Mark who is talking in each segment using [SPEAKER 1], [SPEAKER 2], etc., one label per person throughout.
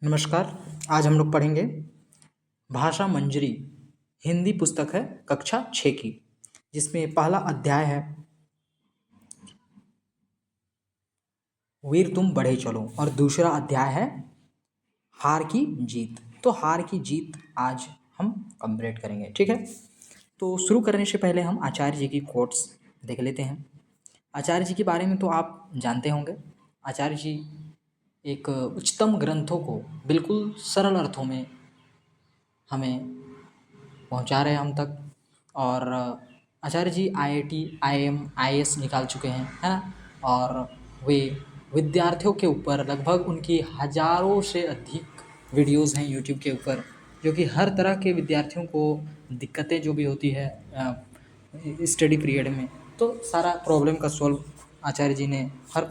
[SPEAKER 1] नमस्कार। आज हम लोग पढ़ेंगे भाषा मंजरी। हिंदी पुस्तक है कक्षा 6 की, जिसमें पहला अध्याय है वीर तुम बढ़े चलो और दूसरा अध्याय है हार की जीत। तो हार की जीत आज हम कंप्लीट करेंगे, ठीक है। तो शुरू करने से पहले हम आचार्य जी की कोट्स देख लेते हैं। आचार्य जी के बारे में तो आप जानते होंगे। आचार्य जी एक उच्चतम ग्रंथों को बिल्कुल सरल अर्थों में हमें पहुंचा रहे हैं हम तक। और आचार्य जी आईआईटी, आईएम, आईएएस निकाल चुके हैं, है ना। और वे विद्यार्थियों के ऊपर लगभग उनकी हज़ारों से अधिक वीडियोस हैं यूट्यूब के ऊपर, जो कि हर तरह के विद्यार्थियों को दिक्कतें जो भी होती है स्टडी पीरियड में, तो सारा प्रॉब्लम का सॉल्व आचार्य जी ने हर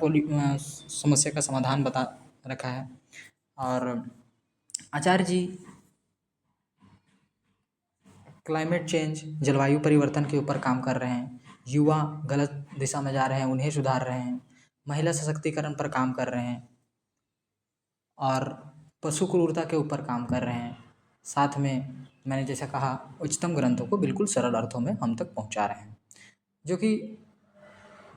[SPEAKER 1] समस्या का समाधान बता रखा है। और आचार्य जी क्लाइमेट चेंज, जलवायु परिवर्तन के ऊपर काम कर रहे हैं। युवा गलत दिशा में जा रहे हैं, उन्हें सुधार रहे हैं। महिला सशक्तिकरण पर काम कर रहे हैं और पशु क्रूरता के ऊपर काम कर रहे हैं। साथ में मैंने जैसा कहा, उच्चतम ग्रंथों को बिल्कुल सरल अर्थों में हम तक पहुंचा रहे हैं, जो कि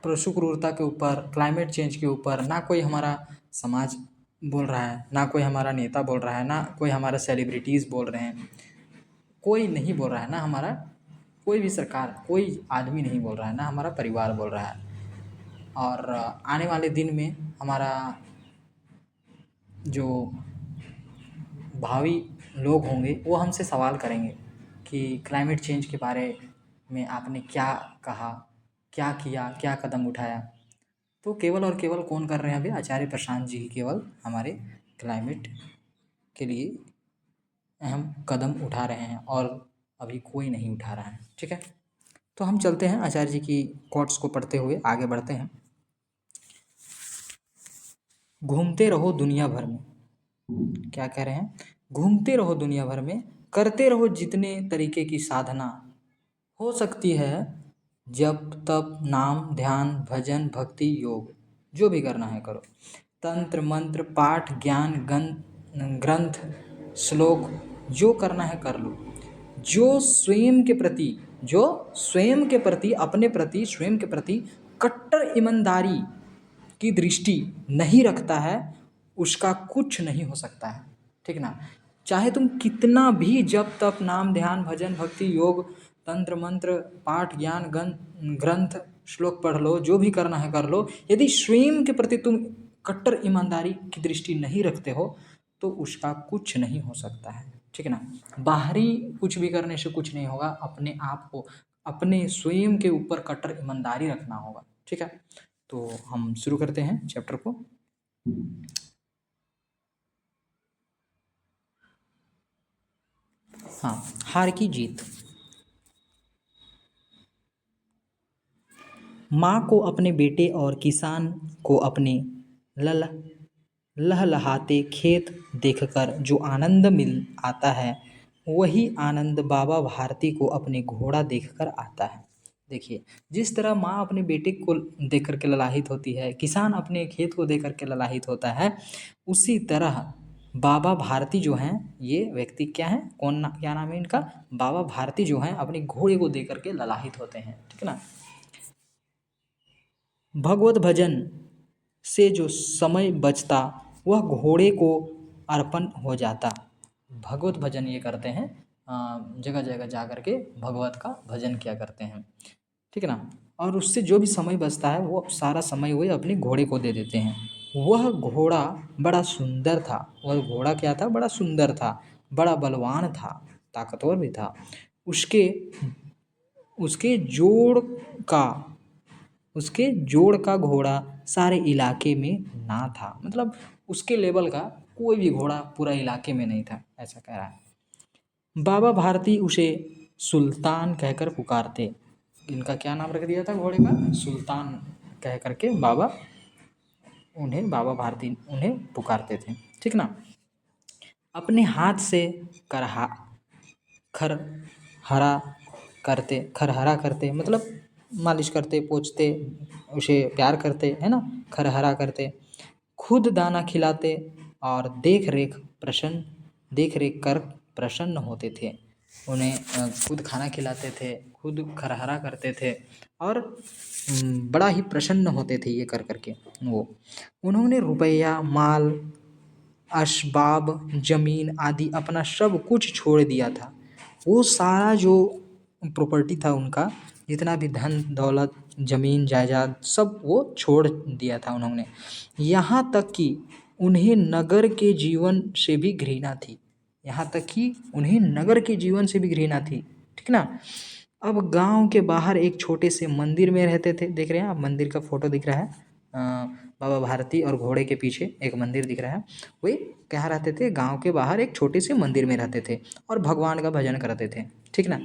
[SPEAKER 1] पशु क्रूरता के ऊपर, क्लाइमेट चेंज के ऊपर ना कोई हमारा समाज बोल रहा है, ना कोई हमारा नेता बोल रहा है, ना कोई हमारा सेलिब्रिटीज़ बोल रहे हैं, कोई नहीं बोल रहा है, ना हमारा कोई भी सरकार, कोई आदमी नहीं बोल रहा है, ना हमारा परिवार बोल रहा है। और आने वाले दिन में हमारा जो भावी लोग होंगे वो हमसे सवाल करेंगे कि क्लाइमेट चेंज के बारे में आपने क्या कहा, क्या किया, क्या कदम उठाया। तो केवल और केवल कौन कर रहे हैं अभी? आचार्य प्रशांत जी ही केवल हमारे क्लाइमेट के लिए अहम कदम उठा रहे हैं और अभी कोई नहीं उठा रहा है, ठीक है। तो हम चलते हैं आचार्य जी की कोट्स को पढ़ते हुए आगे बढ़ते हैं। घूमते रहो दुनिया भर में, क्या कह रहे हैं? घूमते रहो दुनिया भर में, करते रहो जितने तरीके की साधना हो सकती है, जब तब नाम, ध्यान, भजन, भक्ति, योग, जो भी करना है करो। तंत्र, मंत्र, पाठ, ज्ञान, ग्रंथ, श्लोक, जो करना है कर लो। जो स्वयं के प्रति, जो स्वयं के प्रति, अपने प्रति, स्वयं के प्रति कट्टर ईमानदारी की दृष्टि नहीं रखता है, उसका कुछ नहीं हो सकता है, ठीक ना। चाहे तुम कितना भी जब तप, नाम, ध्यान, भजन, भक्ति, योग, तंत्र, मंत्र, पाठ, ज्ञान, ग्रंथ, श्लोक पढ़ लो, जो भी करना है कर लो, यदि स्वयं के प्रति तुम कट्टर ईमानदारी की दृष्टि नहीं रखते हो तो उसका कुछ नहीं हो सकता है, ठीक है ना। बाहरी कुछ भी करने से कुछ नहीं होगा, अपने आप को, अपने स्वयं के ऊपर कट्टर ईमानदारी रखना होगा, ठीक है। तो हम शुरू करते हैं चैप्टर को। हाँ, हार की जीत। माँ को अपने बेटे और किसान को अपने लहलहाते खेत देखकर जो आनंद मिल आता है, वही आनंद बाबा भारती को अपने घोड़ा देखकर आता है। देखिए, जिस तरह माँ अपने बेटे को देख कर के ललाहित होती है, किसान अपने खेत को देख कर के ललाहित होता है, उसी तरह बाबा भारती जो हैं, ये व्यक्ति क्या हैं, क्या नाम है इनका? बाबा भारती जो हैं अपने घोड़े को देख कर के ललाहित होते हैं, ठीक है ना। भगवत भजन से जो समय बचता वह घोड़े को अर्पण हो जाता। भगवत भजन ये करते हैं, जगह जगह जा कर के भगवत का भजन किया करते हैं, ठीक है ना। और उससे जो भी समय बचता है वो सारा समय वही अपने घोड़े को दे देते हैं। वह घोड़ा बड़ा सुंदर था, वह घोड़ा क्या था? बड़ा सुंदर था, बड़ा बलवान था, ताकतवर भी था। उसके उसके जोड़ का उसके जोड़ का घोड़ा सारे इलाके में ना था, मतलब उसके लेवल का कोई भी घोड़ा पूरा इलाके में नहीं था, ऐसा कह रहा है। बाबा भारती उसे सुल्तान कहकर पुकारते। इनका क्या नाम रख दिया था घोड़े का? सुल्तान कह करके बाबा भारती उन्हें पुकारते थे, ठीक ना। अपने हाथ से करहा खर हरा खरहरा करते, मतलब मालिश करते, पोंछते, उसे प्यार करते, है ना, खरहरा करते। खुद दाना खिलाते, और देख रेख कर प्रसन्न होते थे। उन्हें खुद खाना खिलाते थे, खुद खरहरा करते थे और बड़ा ही प्रसन्न होते थे ये कर करके वो। उन्होंने रुपया, माल, असबाब, जमीन आदि अपना सब कुछ छोड़ दिया था। वो सारा जो प्रॉपर्टी था उनका, जितना भी धन दौलत जमीन जायदाद सब वो छोड़ दिया था उन्होंने। यहाँ तक कि उन्हें नगर के जीवन से भी घृणा थी। यहाँ तक कि उन्हें नगर के जीवन से भी घृणा थी, ठीक ना। अब गांव के बाहर एक छोटे से मंदिर में रहते थे। देख रहे हैं आप, मंदिर का फोटो दिख रहा है। बाबा भारती और घोड़े के पीछे एक मंदिर दिख रहा है। वे कहाँ रहते थे? गांव के बाहर एक छोटे से मंदिर में रहते थे और भगवान का भजन करते थे, ठीक ना।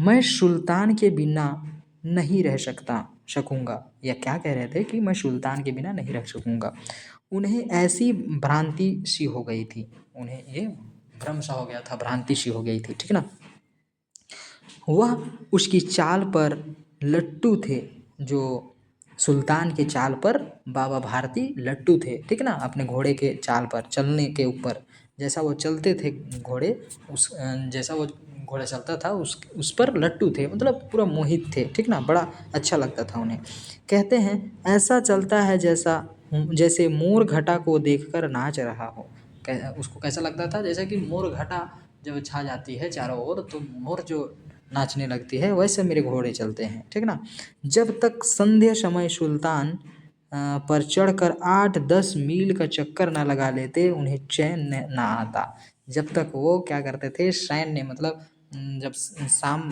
[SPEAKER 1] मैं सुल्तान के बिना नहीं रह सकूंगा। या क्या कह रहे थे कि मैं सुल्तान के बिना नहीं रह सकूंगा। उन्हें ऐसी भ्रांति सी हो गई थी, उन्हें ये भ्रम सा हो गया था, भ्रांति सी हो गई थी, ठीक ना। वह उसकी चाल पर लट्टू थे। जो सुल्तान के चाल पर बाबा भारती लट्टू थे, ठीक ना। अपने घोड़े के चाल पर, चलने के ऊपर, जैसा वो चलते थे घोड़े, जैसा वो घोड़ा चलता था उस पर लट्टू थे, मतलब पूरा मोहित थे, ठीक ना। बड़ा अच्छा लगता था उन्हें। कहते हैं ऐसा चलता है जैसे मोर घटा को देखकर नाच रहा हो। उसको कैसा लगता था? जैसे कि मोर घटा जब छा जाती है चारों ओर तो मोर जो नाचने लगती है, वैसे मेरे घोड़े चलते हैं, ठीक ना। जब तक संध्या समय सुल्तान पर चढ़कर 8-10 मील का चक्कर ना लगा लेते उन्हें चैन ना आता। जब तक वो क्या करते थे, सैन्य मतलब जब शाम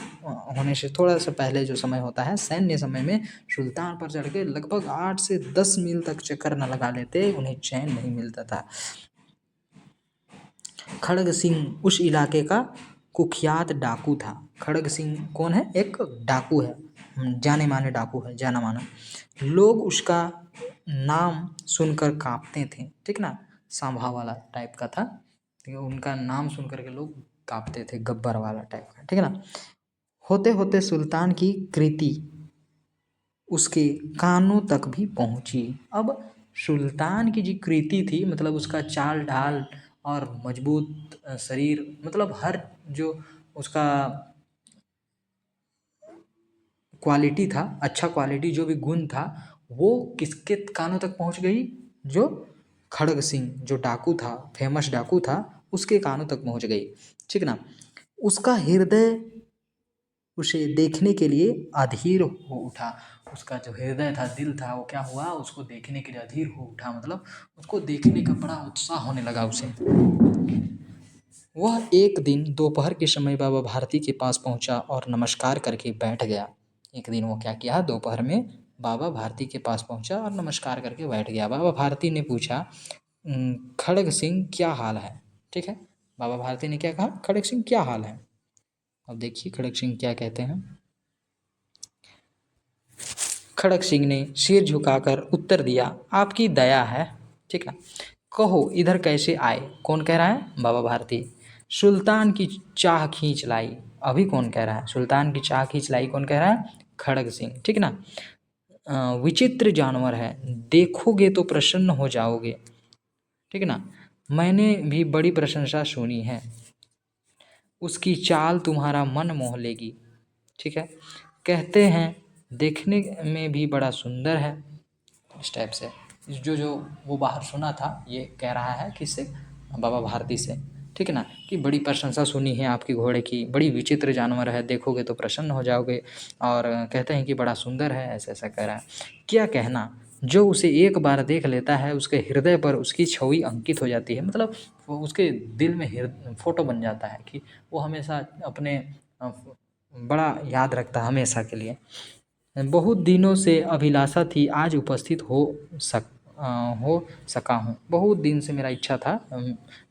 [SPEAKER 1] होने से थोड़ा सा पहले जो समय होता है, सैन्य समय में सुल्तान पर चढ़ के लगभग 8 से 10 मील तक चक्कर न लगा लेते उन्हें चैन नहीं मिलता था। खड़ग सिंह उस इलाके का कुख्यात डाकू था। खड़ग सिंह कौन है? एक डाकू है, जाने माने डाकू है, जाना माना। लोग उसका नाम सुनकर कांपते थे, ठीक ना। सांभा वाला टाइप का था, ठीक है। उनका नाम सुन करके लोग कांपते थे, गब्बर वाला टाइप का, ठीक है ना। होते होते सुल्तान की कृति उसके कानों तक भी पहुंची। अब सुल्तान की जो कृति थी, मतलब उसका चाल ढाल और मजबूत शरीर, मतलब हर जो उसका क्वालिटी था, अच्छा क्वालिटी जो भी गुण था, वो किसके कानों तक पहुंच गई? जो खड़ग सिंह जो डाकू था, फेमस डाकू था, उसके कानों तक पहुंच गई, ठीक ना। उसका हृदय उसे देखने के लिए अधीर हो उठा। उसका जो हृदय था, दिल था, वो क्या हुआ? उसको देखने के लिए अधीर हो उठा, मतलब उसको देखने का बड़ा उत्साह होने लगा उसे। वह एक दिन दोपहर के समय बाबा भारती के पास पहुंचा और नमस्कार करके बैठ गया। एक दिन वो क्या किया? दोपहर में बाबा भारती के पास पहुंचा और नमस्कार करके बैठ गया। बाबा भारती ने पूछा, खड़ग सिंह क्या हाल है? ठीक है, बाबा भारती ने क्या कहा? खड़ग सिंह क्या हाल है? अब देखिए खड़ग सिंह क्या कहते हैं। खड़ग सिंह ने सिर झुकाकर उत्तर दिया, आपकी दया है, ठीक है। कहो इधर कैसे आए? कौन कह रहा है? बाबा भारती। सुल्तान की चाह खींच लाई। अभी कौन कह रहा है? सुल्तान की चाह खींच लाई कौन कह रहा है? खड़ग सिंह, ठीक ना। विचित्र जानवर है, देखोगे तो प्रसन्न हो जाओगे, ठीक ना। मैंने भी बड़ी प्रशंसा सुनी है, उसकी चाल तुम्हारा मन मोह लेगी, ठीक है। कहते हैं देखने में भी बड़ा सुंदर है, इस टाइप से। जो वो बाहर सुना था, ये कह रहा है किससे? बाबा भारती से, ठीक है ना। कि बड़ी प्रशंसा सुनी है आपकी घोड़े की, बड़ी विचित्र जानवर है, देखोगे तो प्रसन्न हो जाओगे, और कहते हैं कि बड़ा सुंदर है, ऐसा ऐसा कह रहा है। क्या कहना, जो उसे एक बार देख लेता है उसके हृदय पर उसकी छवि अंकित हो जाती है, मतलब वो उसके दिल में फोटो बन जाता है कि वो हमेशा अपने बड़ा याद रखता है हमेशा के लिए। बहुत दिनों से अभिलाषा थी, आज उपस्थित हो सका हूँ। बहुत दिन से मेरा इच्छा था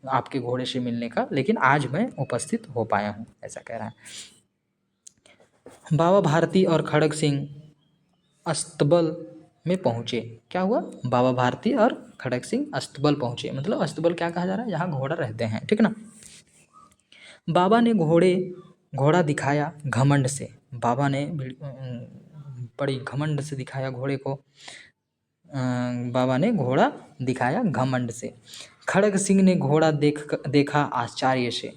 [SPEAKER 1] आपके घोड़े से मिलने का, लेकिन आज मैं उपस्थित हो पाया हूँ, ऐसा कह रहा है। बाबा भारती और खड़ग सिंह अस्तबल में पहुँचे। क्या हुआ? बाबा भारती और खड़ग सिंह अस्तबल पहुँचे, मतलब अस्तबल क्या कहा जा रहा है? जहाँ घोड़ा रहते हैं, ठीक ना। बाबा ने घोड़ा दिखाया घमंड से। बाबा ने बड़ी घमंड से दिखाया घोड़े को। बाबा ने घोड़ा दिखाया घमंड से। खड़ग सिंह ने घोड़ा देखा आश्चर्य से।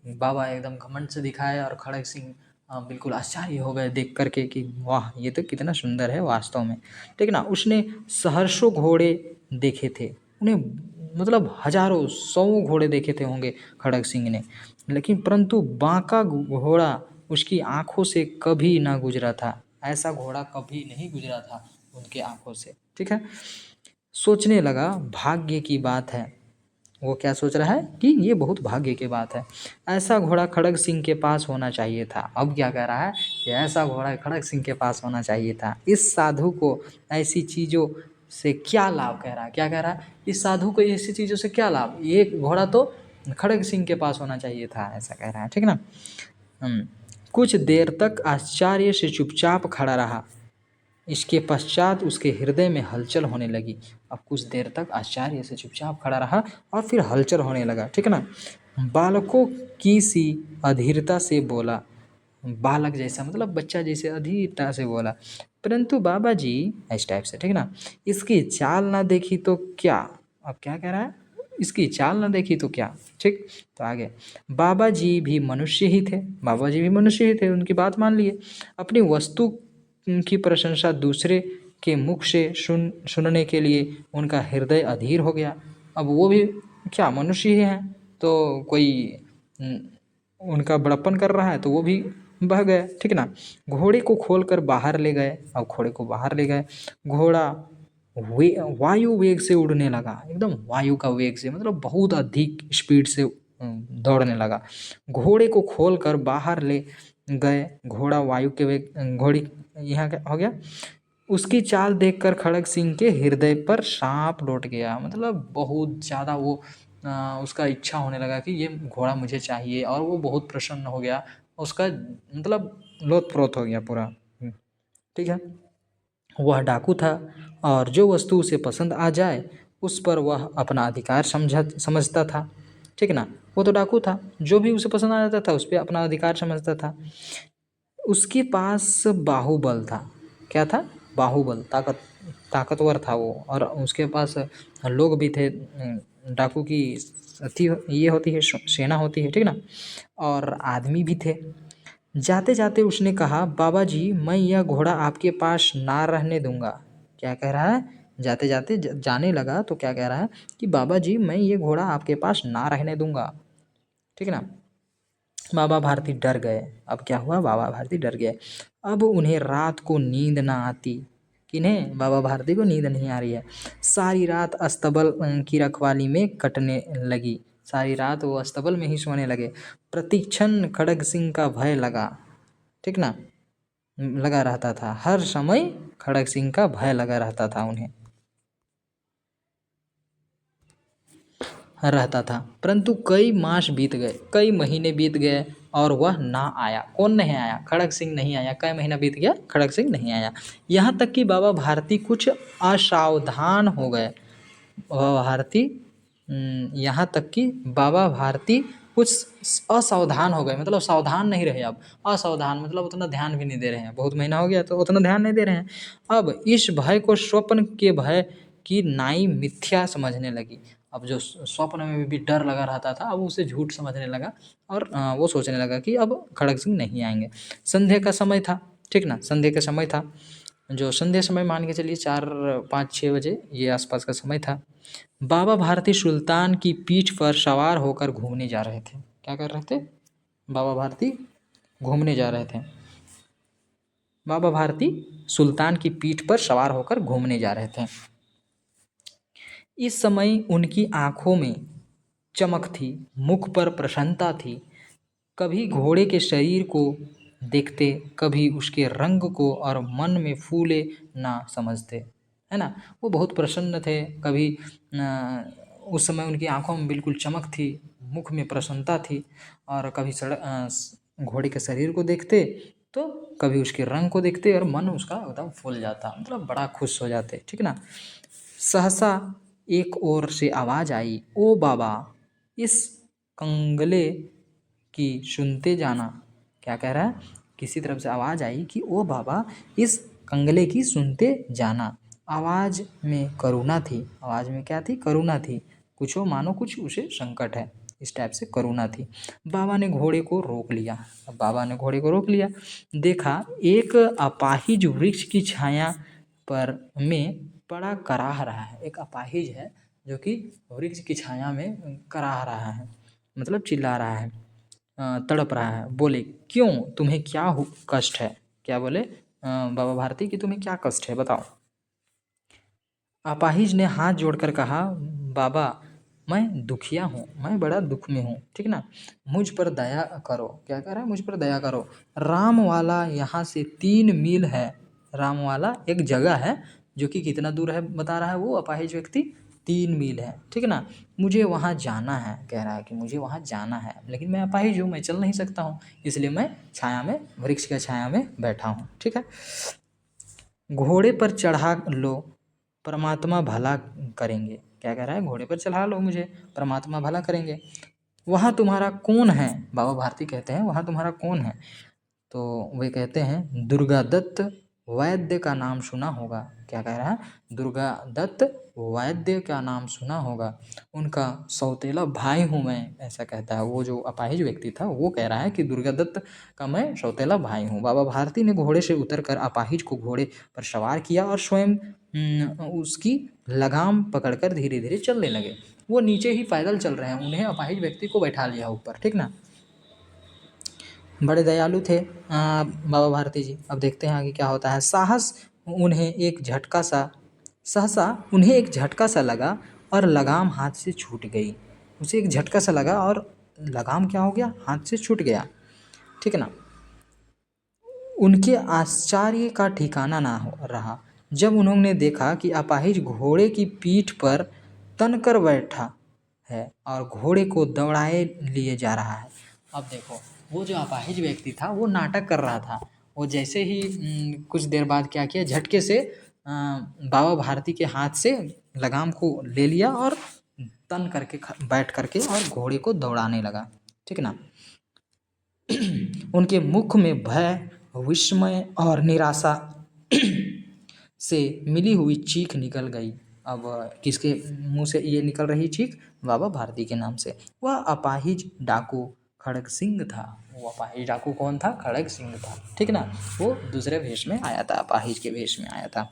[SPEAKER 1] बाबा एकदम घमंड से दिखाया और खड़ग सिंह बिल्कुल आश्चर्य हो गए देख करके कि वाह, ये तो कितना सुंदर है वास्तव में, ठीक ना। उसने सहर्षों घोड़े देखे थे, उन्हें मतलब हजारों सौ घोड़े देखे थे होंगे खड़ग सिंह ने, लेकिन परंतु बांका घोड़ा उसकी आंखों से कभी ना गुजरा था। ऐसा घोड़ा कभी नहीं गुजरा था उनके आंखों से, ठीक है। सोचने लगा भाग्य की बात है। वो क्या सोच रहा है कि ये बहुत भाग्य की बात है, ऐसा घोड़ा खड़ग सिंह के पास होना चाहिए था। अब क्या कह रहा है कि ऐसा घोड़ा खड़ग सिंह के पास होना चाहिए था। इस साधु को ऐसी चीज़ों से क्या लाभ, कह रहा है, क्या कह रहा है, इस साधु को ऐसी चीज़ों से क्या लाभ, ये घोड़ा तो खड़ग सिंह के पास होना चाहिए था, ऐसा कह रहा है, ठीक ना। कुछ देर तक आश्चर्य से चुपचाप खड़ा रहा। इसके पश्चात उसके हृदय में हलचल होने लगी। अब कुछ देर तक आश्चर्य से चुपचाप खड़ा रहा और फिर हलचल होने लगा, ठीक है ना। बालकों की सी अधीरता से बोला, बालक जैसा मतलब बच्चा जैसे अधीरता से बोला, परंतु बाबा जी, इस टाइप से, ठीक है ना। इसकी चाल ना देखी तो क्या, अब क्या कह रहा है, इसकी चाल ना देखी तो क्या, ठीक। तो आगे, बाबा जी भी मनुष्य ही थे, बाबा जी भी मनुष्य ही थे, उनकी बात मान लिए। अपनी वस्तु की प्रशंसा दूसरे के मुख से सुनने के लिए उनका हृदय अधीर हो गया। अब वो भी क्या मनुष्य ही हैं, तो कोई उनका बड़प्पन कर रहा है तो वो भी बह गए, ठीक ना। घोड़े को खोलकर बाहर ले गए। अब घोड़े को बाहर ले गए, घोड़ा वायु वेग से उड़ने लगा, एकदम वायु का वेग से, मतलब बहुत अधिक स्पीड से दौड़ने लगा। घोड़े को खोलकर बाहर ले गए, घोड़ा वायु के वेग, घोड़ी यहाँ क्या हो गया, उसकी चाल देखकर खड़ग सिंह के हृदय पर सांप लौट गया। मतलब बहुत ज़्यादा वो उसका इच्छा होने लगा कि ये घोड़ा मुझे चाहिए, और वो बहुत प्रसन्न हो गया, उसका मतलब लोथ-पोथ हो गया पूरा, ठीक है। वह डाकू था और जो वस्तु उसे पसंद आ जाए उस पर वह अपना अधिकार समझता था, ठीक ना। वो तो डाकू था, जो भी उसे पसंद आ जाता था उस पर अपना अधिकार समझता था। उसके पास बाहुबल था, क्या था, बाहुबल, ताकतवर था वो, और उसके पास लोग भी थे, डाकू की अथी ये होती है, सेना होती है, ठीक ना, और आदमी भी थे। जाते जाते उसने कहा, बाबा जी मैं यह घोड़ा आपके पास ना रहने दूंगा। क्या कह रहा है, जाते जाते जाने लगा तो क्या कह रहा है कि बाबा जी मैं ये घोड़ा आपके पास ना रहने दूंगा, ठीक है ना। बाबा भारती डर गए। अब क्या हुआ, बाबा भारती डर गए। अब उन्हें रात को नींद ना आती, किन्हें, बाबा भारती को नींद नहीं आ रही है। सारी रात अस्तबल की रखवाली में कटने लगी, सारी रात वो अस्तबल में ही सोने लगे। प्रतिक्षण खड़ग सिंह का भय लगा, ठीक ना, लगा रहता था, हर समय खड़ग सिंह का भय लगा रहता था उन्हें, रहता था। परंतु कई मास बीत गए, कई महीने बीत गए और वह ना आया। कौन नहीं आया, खड़ग सिंह नहीं आया। कई महीना बीत गया, खड़ग सिंह नहीं आया। यहाँ तक कि बाबा भारती कुछ असावधान हो गए। बाबा भारती यहाँ तक कि बाबा भारती कुछ असावधान हो गए, मतलब सावधान नहीं रहे। अब असावधान मतलब उतना ध्यान भी नहीं दे रहे हैं, बहुत महीना हो गया तो उतना ध्यान नहीं दे रहे हैं। अब इस भय को स्वप्न के भय की नाई मिथ्या समझने लगी। अब जो स्वप्न में भी डर लगा रहता था, अब उसे झूठ समझने लगा, और वो सोचने लगा कि अब खड़ग सिंह नहीं आएंगे। संध्या का समय था, ठीक ना, संध्या का समय था, जो संध्या समय मान के चलिए 4-5-6 बजे ये आसपास का समय था। बाबा भारती सुल्तान की पीठ पर सवार होकर घूमने जा रहे थे। क्या कर रहे थे, बाबा भारती घूमने जा रहे थे। बाबा भारती सुल्तान की पीठ पर सवार होकर घूमने जा रहे थे। इस समय उनकी आंखों में चमक थी, मुख पर प्रसन्नता थी। कभी घोड़े के शरीर को देखते, कभी उसके रंग को, और मन में फूले ना समझते, है ना। वो बहुत प्रसन्न थे, कभी उस समय उनकी आंखों में बिल्कुल चमक थी, मुख में प्रसन्नता थी, और कभी घोड़े के शरीर को देखते तो कभी उसके रंग को देखते और मन उसका एकदम फूल जाता, मतलब बड़ा खुश हो जाते, ठीक ना। सहसा एक ओर से आवाज़ आई, ओ बाबा इस कंगले की सुनते जाना। क्या कह रहा है, किसी तरफ से आवाज़ आई कि ओ बाबा इस कंगले की सुनते जाना। आवाज़ में करुणा थी, आवाज़ में क्या थी, करुणा थी, कुछ हो मानो कुछ उसे संकट है, इस टाइप से करुणा थी। बाबा ने घोड़े को रोक लिया। अब बाबा ने घोड़े को रोक लिया, देखा एक अपाहिज वृक्ष की छाया पर में पड़ा कराह रहा है। एक अपाहिज है जो कि वृक्ष की छाया में कराह रहा है, मतलब चिल्ला रहा है, तड़प रहा है। बोले, क्यों, तुम्हें क्या कष्ट है? क्या बोले बाबा भारती कि तुम्हें क्या कष्ट है, बताओ। अपाहिज ने हाथ जोड़कर कहा, बाबा मैं दुखिया हूँ, मैं बड़ा दुख में हूँ, ठीक ना, मुझ पर दया करो। क्या कह रहा है? मुझ पर दया करो। राम वाला यहाँ से 3 मील है। राम वाला एक जगह है जो कि कितना दूर है बता रहा है वो अपाहिज व्यक्ति, 3 मील है, ठीक ना। मुझे वहाँ जाना है, कह रहा है कि मुझे वहाँ जाना है, लेकिन मैं अपाहिज हूँ, मैं चल नहीं सकता हूँ, इसलिए मैं छाया में, वृक्ष की छाया में बैठा हूँ, ठीक है। घोड़े पर चढ़ा लो, परमात्मा भला करेंगे। क्या कह रहा है? घोड़े पर चढ़ा लो मुझे, परमात्मा भला करेंगे। वहाँ तुम्हारा कौन है? बाबा भारती कहते हैं वहाँ तुम्हारा कौन है? तो वे कहते हैं दुर्गा दत्त वैद्य का नाम सुना होगा। क्या कह रहा है? दुर्गा दत्त वैद्य का नाम सुना होगा, उनका सौतेला भाई हूँ मैं, ऐसा कहता है। वो जो अपाहिज व्यक्ति था वो कह रहा है कि दुर्गा दत्त का मैं सौतेला भाई हूँ। बाबा भारती ने घोड़े से उतरकर अपाहिज को घोड़े पर सवार किया और स्वयं उसकी लगाम पकड़कर धीरे धीरे चलने लगे। वो नीचे ही पैदल चल रहे हैं, उन्हें अपाहिज व्यक्ति को बैठा लिया ऊपर, ठीक ना। बड़े दयालु थे बाबा भारती जी। अब देखते हैं आगे क्या होता है। सहसा उन्हें एक झटका सा लगा और लगाम हाथ से छूट गई। उसे एक झटका सा लगा और लगाम क्या हो गया? हाथ से छूट गया, ठीक ना। उनके आश्चर्य का ठिकाना ना रहा जब उन्होंने देखा कि अपाहिज घोड़े की पीठ पर तनकर बैठा है और घोड़े को दौड़ाए लिए जा रहा है। अब देखो, वो जो अपाहिज व्यक्ति था वो नाटक कर रहा था। वो जैसे ही कुछ देर बाद क्या किया, झटके से बाबा भारती के हाथ से लगाम को ले लिया और तन करके बैठ करके और घोड़े को दौड़ाने लगा, ठीक ना। उनके मुख में भय, विस्मय और निराशा से मिली हुई चीख निकल गई। अब किसके मुंह से ये निकल रही चीख? बाबा भारती के नाम से। वह अपाहिज डाकू खड़ग सिंह था। वो अपाहिज डाकू कौन था? खड़ग सिंह था, ठीक ना। वो दूसरे भेष में आया था, अपाहिज के भेष में आया था।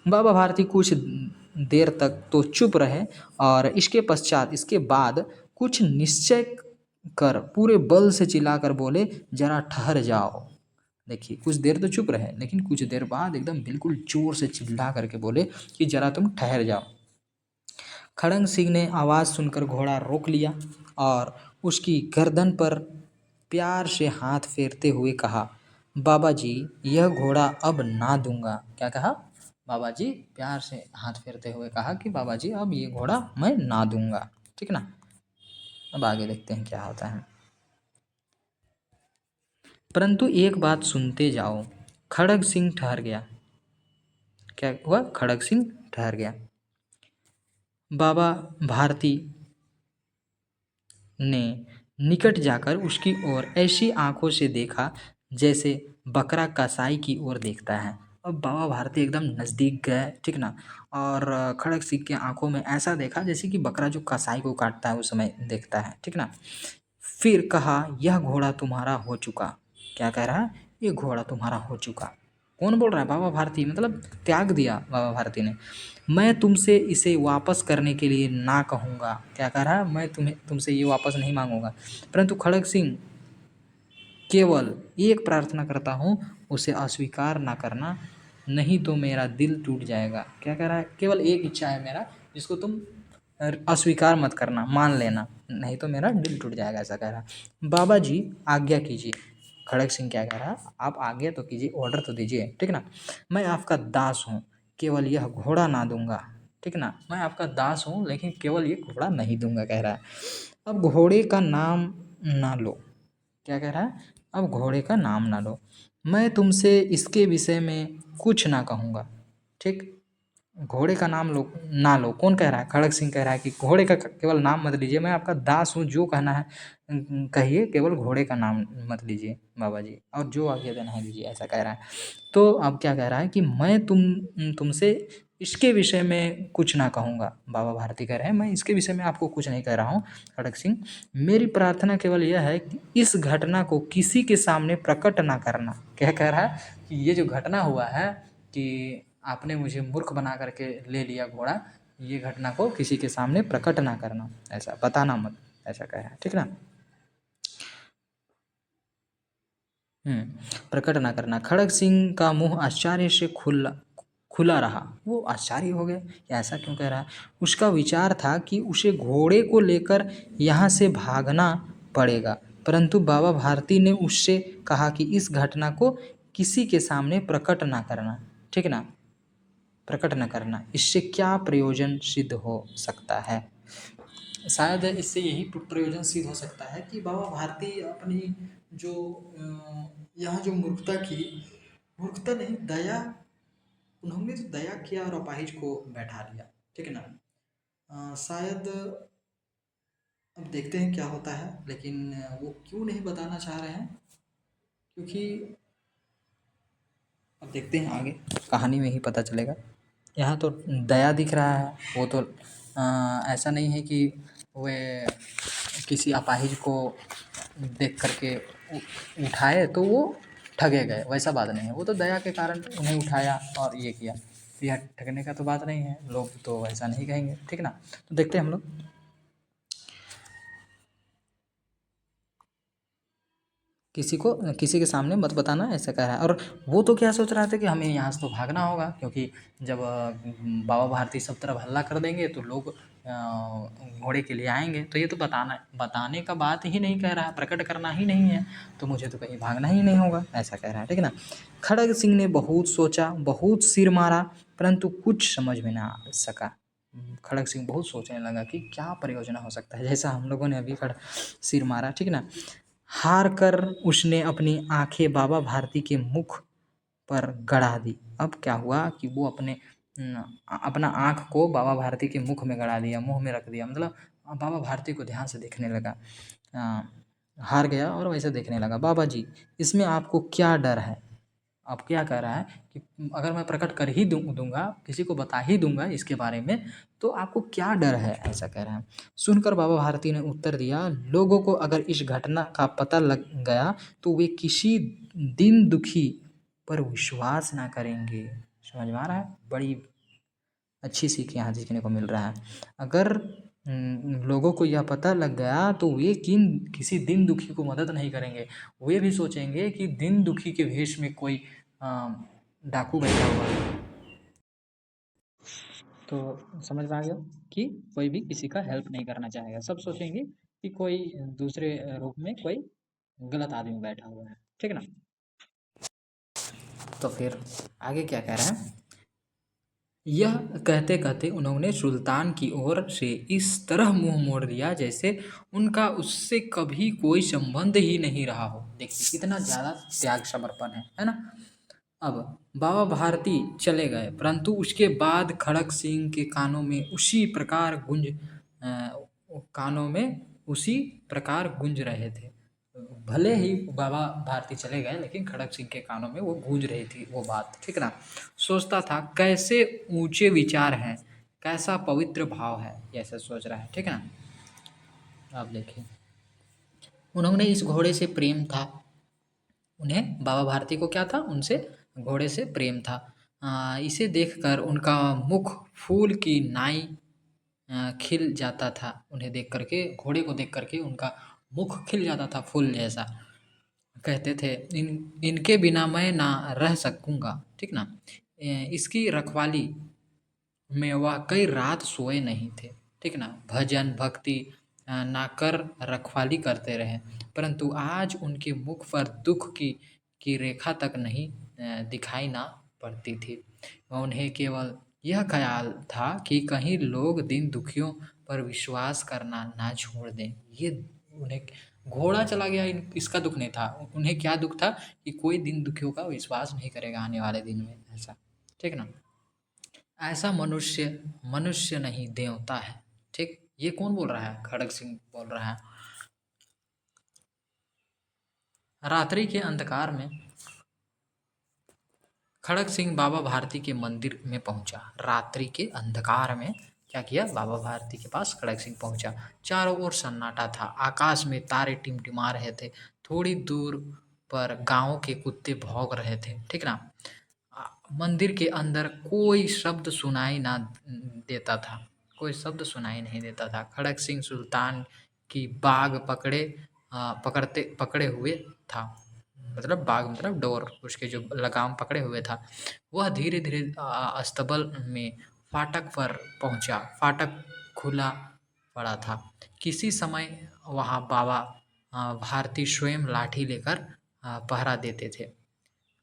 [SPEAKER 1] बाबा भारती कुछ देर तक तो चुप रहे और इसके बाद कुछ निश्चय कर पूरे बल से चिल्लाकर बोले, जरा ठहर जाओ। देखिए, कुछ देर तो चुप रहे, लेकिन कुछ देर बाद एकदम बिल्कुल जोर से चिल्ला करके बोले कि जरा तुम ठहर जाओ। खड़ग सिंह ने आवाज़ सुनकर घोड़ा रोक लिया और उसकी गर्दन पर प्यार से हाथ फेरते हुए कहा, बाबा जी यह घोड़ा अब ना दूंगा। क्या कहा? बाबा जी प्यार से हाथ फेरते हुए कहा कि बाबा जी अब ये घोड़ा मैं ना दूंगा, ठीक ना। अब आगे देखते हैं क्या होता है। परंतु एक बात सुनते जाओ। खड़ग सिंह ठहर गया। क्या हुआ? खड़ग सिंह ठहर गया। बाबा भारती ने निकट जाकर उसकी ओर ऐसी आंखों से देखा जैसे बकरा कसाई की ओर देखता है। अब बाबा भारती एकदम नज़दीक गए, ठीक ना, और खड़ग सिंह की आंखों में ऐसा देखा जैसे कि बकरा जो कसाई को काटता है उस समय देखता है, ठीक ना। फिर कहा, यह घोड़ा तुम्हारा हो चुका। क्या कह रहा है? ये घोड़ा तुम्हारा हो चुका। कौन बोल रहा है? बाबा भारती, मतलब त्याग दिया बाबा भारती ने। मैं तुमसे इसे वापस करने के लिए ना कहूँगा। क्या कह रहा है? मैं तुमसे ये वापस नहीं मांगूंगा, परंतु खड़ग सिंह केवल एक प्रार्थना करता हूँ, उसे अस्वीकार ना करना, नहीं तो मेरा दिल टूट जाएगा। क्या कह रहा है? केवल एक इच्छा है मेरा, जिसको तुम अस्वीकार मत करना, मान लेना, नहीं तो मेरा दिल टूट जाएगा, ऐसा कह रहा है। बाबा जी आज्ञा कीजिए। खड़ग सिंह क्या कह रहा है? आप आज्ञा तो कीजिए, ऑर्डर तो दीजिए, ठीक ना। मैं आपका दास हूँ, केवल यह घोड़ा ना दूंगा, ठीक ना। मैं आपका दास हूँ लेकिन केवल ये घोड़ा नहीं दूंगा, कह रहा है। अब घोड़े का नाम ना लो। क्या कह रहा है? अब घोड़े का नाम ना लो, मैं तुमसे इसके विषय में कुछ ना कहूँगा, ठीक। घोड़े का नाम लो ना लो। कौन कह रहा है? खड़ग सिंह कह रहा है कि घोड़े का केवल नाम मत लीजिए, मैं आपका दास हूँ, जो कहना है कहिए, केवल घोड़े का नाम मत लीजिए बाबा जी, और जो आज्ञा देना है दीजिए, ऐसा कह रहा है। तो अब क्या कह रहा है कि मैं तुमसे इसके विषय में कुछ ना कहूँगा। बाबा भारती कह रहे हैं मैं इसके विषय में आपको कुछ नहीं कह रहा हूँ खड़ग सिंह, मेरी प्रार्थना केवल यह है कि इस घटना को किसी के सामने प्रकट ना करना। क्या कह रहा है कि ये जो घटना हुआ है कि आपने मुझे मूर्ख बना करके ले लिया घोड़ा, ये घटना को किसी के सामने प्रकट ना करना, ऐसा बताना मत, ऐसा कह रहा है, ठीक ना। प्रकट ना करना। खड़ग सिंह का मुंह आश्चर्य से खुला खुला रहा। वो आश्चर्य हो गया, ऐसा क्यों कह रहा है। उसका विचार था कि उसे घोड़े को लेकर यहाँ से भागना पड़ेगा, परंतु बाबा भारती ने उससे कहा कि इस घटना को किसी के सामने प्रकट ना करना, ठीक ना, प्रकट न करना। इससे क्या प्रयोजन सिद्ध हो सकता है। शायद इससे यही प्रयोजन सिद्ध हो सकता है कि बाबा भारती अपनी जो यहाँ जो मूर्खता की, मूर्खता नहीं दया, उन्होंने तो दया किया और अपाहिज को बैठा लिया, ठीक है ना। शायद अब देखते हैं क्या होता है, लेकिन वो क्यों नहीं बताना चाह रहे हैं, क्योंकि अब देखते हैं आगे कहानी में ही पता चलेगा। यहाँ तो दया दिख रहा है, वो तो ऐसा नहीं है कि वे किसी अपाहिज को देख करके उठाए तो वो ठगे गए, वैसा बात नहीं है। वो तो दया के कारण उन्हें उठाया और ये किया, तो यह ठगने का तो बात नहीं है, लोग तो वैसा नहीं कहेंगे, ठीक ना। तो देखते हैं हम लोग। किसी के सामने मत बताना, ऐसा कह रहा है। और वो तो क्या सोच रहा था कि हमें यहाँ से तो भागना होगा, क्योंकि जब बाबा भारती सब तरफ हल्ला कर देंगे तो लोग घोड़े के लिए आएंगे, तो ये तो बताने का बात ही नहीं कह रहा है, प्रकट करना ही नहीं है, तो मुझे तो कहीं भागना ही नहीं होगा, ऐसा कह रहा है, ठीक है ना। खड़ग सिंह ने बहुत सोचा, बहुत सिर मारा, परंतु कुछ समझ में ना आ सका। खड़ग सिंह बहुत सोचने लगा कि क्या प्रयोजन हो सकता है, जैसा हम लोगों ने अभी सिर मारा, ठीक ना। हार कर उसने अपनी आंखें बाबा भारती के मुख पर गड़ा दी। अब क्या हुआ कि वो अपना आँख को बाबा भारती के मुख में गड़ा दिया, मुंह में रख दिया, मतलब बाबा भारती को ध्यान से देखने लगा। हार गया और वैसे देखने लगा। बाबा जी, इसमें आपको क्या डर है। अब क्या कह रहा है कि अगर मैं प्रकट कर ही दूंगा, किसी को बता ही दूंगा इसके बारे में, तो आपको क्या डर है, ऐसा कह रहा है। सुनकर बाबा भारती ने उत्तर दिया, लोगों को अगर इस घटना का पता लग गया तो वे किसी दिन दुखी पर विश्वास ना करेंगे। समझ में आ रहा है, बड़ी अच्छी सीख यहाँ सीखने को मिल रहा है। अगर लोगों को यह पता लग गया तो वे किसी दिन दुखी को मदद नहीं करेंगे, वे भी सोचेंगे कि दिन दुखी के भेष में कोई डाकू बैठा हुआ है। तो समझ में आ गया कि कोई भी किसी का हेल्प नहीं करना चाहेगा, सब सोचेंगे कि कोई दूसरे रूप में कोई गलत आदमी बैठा हुआ है, ठीक है ना। तो फिर आगे क्या कह रहे हैं। यह कहते कहते उन्होंने सुल्तान की ओर से इस तरह मुंह मोड़ लिया जैसे उनका उससे कभी कोई संबंध ही नहीं रहा हो। देखिए कितना ज़्यादा त्याग समर्पण है ना। अब बाबा भारती चले गए, परंतु उसके बाद खड़ग सिंह के कानों में उसी प्रकार गूंज रहे थे। भले ही बाबा भारती चले गए, लेकिन खड़ग सिंह के कानों में वो गूंज रही थी वो बात, ठीक ना। सोचता था कैसे ऊंचे विचार हैं, कैसा पवित्र भाव है, ये ऐसा सोच रहा है, ठीक है ना। आप देखिए, उन्होंने इस घोड़े से प्रेम था, उन्हें बाबा भारती को क्या था, उनसे घोड़े से प्रेम था। इसे देखकर उनका मुख फूल की नाई खिल जाता था। उन्हें देख करके, घोड़े को देख करके उनका मुख खिल जाता था फूल जैसा। कहते थे इनके बिना मैं ना रह सकूँगा, ठीक ना। इसकी रखवाली में वह कई रात सोए नहीं थे, ठीक ना। भजन भक्ति ना कर रखवाली करते रहे, परंतु आज उनके मुख पर दुख की रेखा तक नहीं दिखाई ना पड़ती थी। उन्हें केवल यह ख्याल था कि कहीं लोग दिन दुखियों पर विश्वास करना ना छोड़ दें। ये उन्हें घोड़ा चला गया, इसका दुख नहीं था, उन्हें क्या दुख था कि कोई दिन दुखियों का विश्वास नहीं करेगा आने वाले दिन में, ऐसा, ठीक ना। ऐसा मनुष्य मनुष्य नहीं देवता है, ठीक। ये कौन बोल रहा है, खड़ग सिंह बोल रहा है। रात्रि के अंधकार में खड़ग सिंह बाबा भारती के मंदिर में पहुंचा। रात्रि के अंधकार में क्या किया, बाबा भारती के पास खड़ग सिंह पहुंचा। चारों ओर सन्नाटा था, आकाश में तारे टिमटिमा रहे थे। थोड़ी दूर पर गांव के कुत्ते भौंक रहे थे, ठीक ना। मंदिर के अंदर कोई शब्द सुनाई ना देता था, कोई शब्द सुनाई नहीं देता था। खड़ग सिंह सुल्तान की बाग पकड़े हुए था, मतलब बाग मतलब डोर, उसके जो लगाम पकड़े हुए था। वह धीरे धीरे अस्तबल में फाटक पर पहुंचा। फाटक खुला पड़ा था। किसी समय वहां बाबा भारती स्वयं लाठी लेकर पहरा देते थे,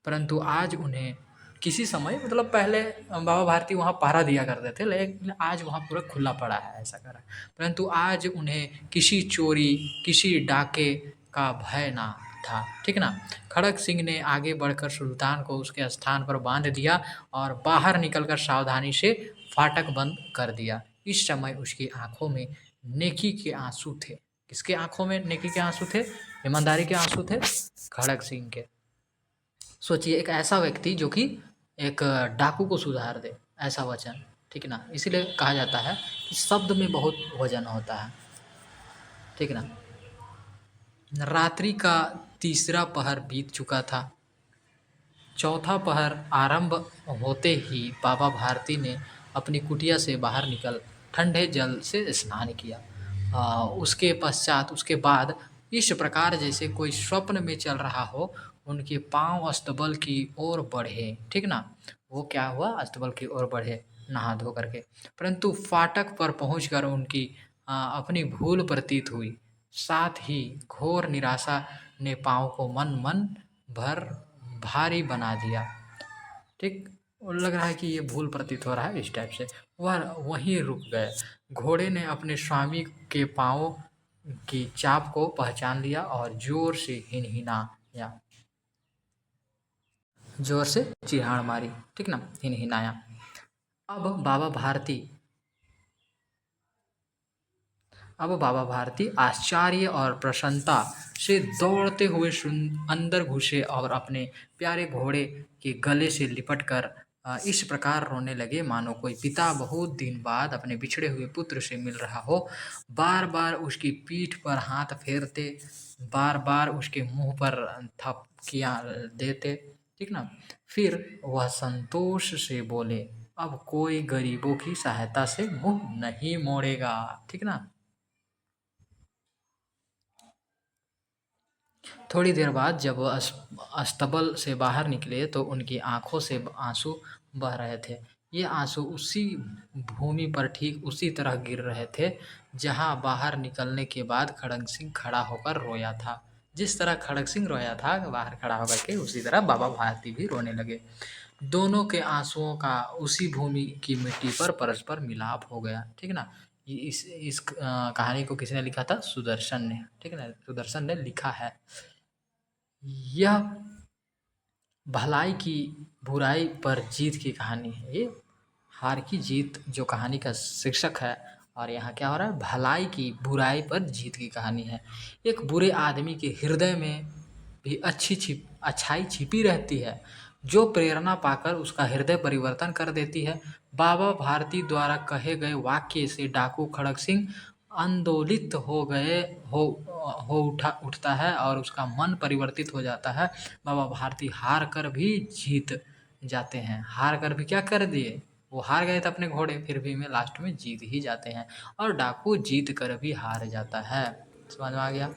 [SPEAKER 1] परंतु आज उन्हें किसी समय मतलब पहले बाबा भारती वहाँ पहरा दिया करते थे, लेकिन आज वहाँ पूरा खुला पड़ा है, ऐसा कर रहा है। परंतु आज उन्हें किसी चोरी, किसी डाके का भय ना था, ठीक ना। खड़ग सिंह ने आगे बढ़कर सुल्तान को उसके स्थान पर बांध दिया और बाहर निकलकर सावधानी से फाटक बंद कर दिया। इस समय उसकी आंखों में नेकी के आंसू थे। किसके आंखों में नेकी के आंसू थे? ईमानदारी के आंसू थे, खड़ग सिंह के। सोचिए, एक ऐसा व्यक्ति जो कि एक डाकू को सुधार दे, ऐसा वचन, ठीक ना। इसीलिए कहा जाता है कि शब्द में बहुत वजन होता है, ठीक ना। रात्रि का तीसरा पहर बीत चुका था। चौथा पहर आरंभ होते ही बाबा भारती ने अपनी कुटिया से बाहर निकल ठंडे जल से स्नान किया। उसके पश्चात, उसके बाद इस प्रकार जैसे कोई स्वप्न में चल रहा हो, उनके पांव अस्तबल की ओर बढ़े, ठीक ना। वो क्या हुआ, अस्तबल की ओर बढ़े नहा धो करके। परंतु फाटक पर पहुंचकर उनकी अपनी भूल प्रतीत हुई। साथ ही घोर निराशा ने पाँव को मन मन भर भारी बना दिया, ठीक। और लग रहा है कि ये भूल प्रतीत हो रहा है, इस टाइप से वह वहीं रुक गए। घोड़े ने अपने स्वामी के पाँव की चाप को पहचान लिया और जोर से हिनहिनाया, जोर से चिहाड़ मारी, ठीक ना, हिनहिनाया। अब बाबा भारती अब बाबा भारती आश्चर्य और प्रसन्नता से दौड़ते हुए अंदर घुसे और अपने प्यारे घोड़े के गले से लिपटकर इस प्रकार रोने लगे मानो कोई पिता बहुत दिन बाद अपने बिछड़े हुए पुत्र से मिल रहा हो। बार बार उसकी पीठ पर हाथ फेरते, बार बार उसके मुंह पर थपकियां देते, ठीक ना। फिर वह संतोष से बोले, अब कोई गरीबों की सहायता से मुंह नहीं मोड़ेगा, ठीक ना। थोड़ी देर बाद जब वह अस्तबल से बाहर निकले तो उनकी आंखों से आंसू बह रहे थे। ये आंसू उसी भूमि पर ठीक उसी तरह गिर रहे थे जहां बाहर निकलने के बाद खड़ग सिंह खड़ा होकर रोया था। जिस तरह खड़ग सिंह रोया था बाहर खड़ा होकर के, उसी तरह बाबा भारती भी रोने लगे। दोनों के आंसुओं का उसी भूमि की मिट्टी पर परस्पर मिलाप हो गया, ठीक ना। इस कहानी को किसने लिखा था? सुदर्शन ने, ठीक है ना, सुदर्शन ने लिखा है। यह भलाई की बुराई पर जीत की कहानी है। ये हार की जीत जो कहानी का शीर्षक है, और यहाँ क्या हो रहा है, भलाई की बुराई पर जीत की कहानी है। एक बुरे आदमी के हृदय में भी अच्छाई छिपी रहती है, जो प्रेरणा पाकर उसका हृदय परिवर्तन कर देती है। बाबा भारती द्वारा कहे गए वाक्य से डाकू खड़ग सिंह आंदोलित हो उठता है और उसका मन परिवर्तित हो जाता है। बाबा भारती हार कर भी जीत जाते हैं। हार कर भी क्या कर दिए, वो हार गए थे अपने घोड़े, फिर भी में लास्ट में जीत ही जाते हैं। और डाकू जीत कर भी हार जाता है। समझ में आ गया?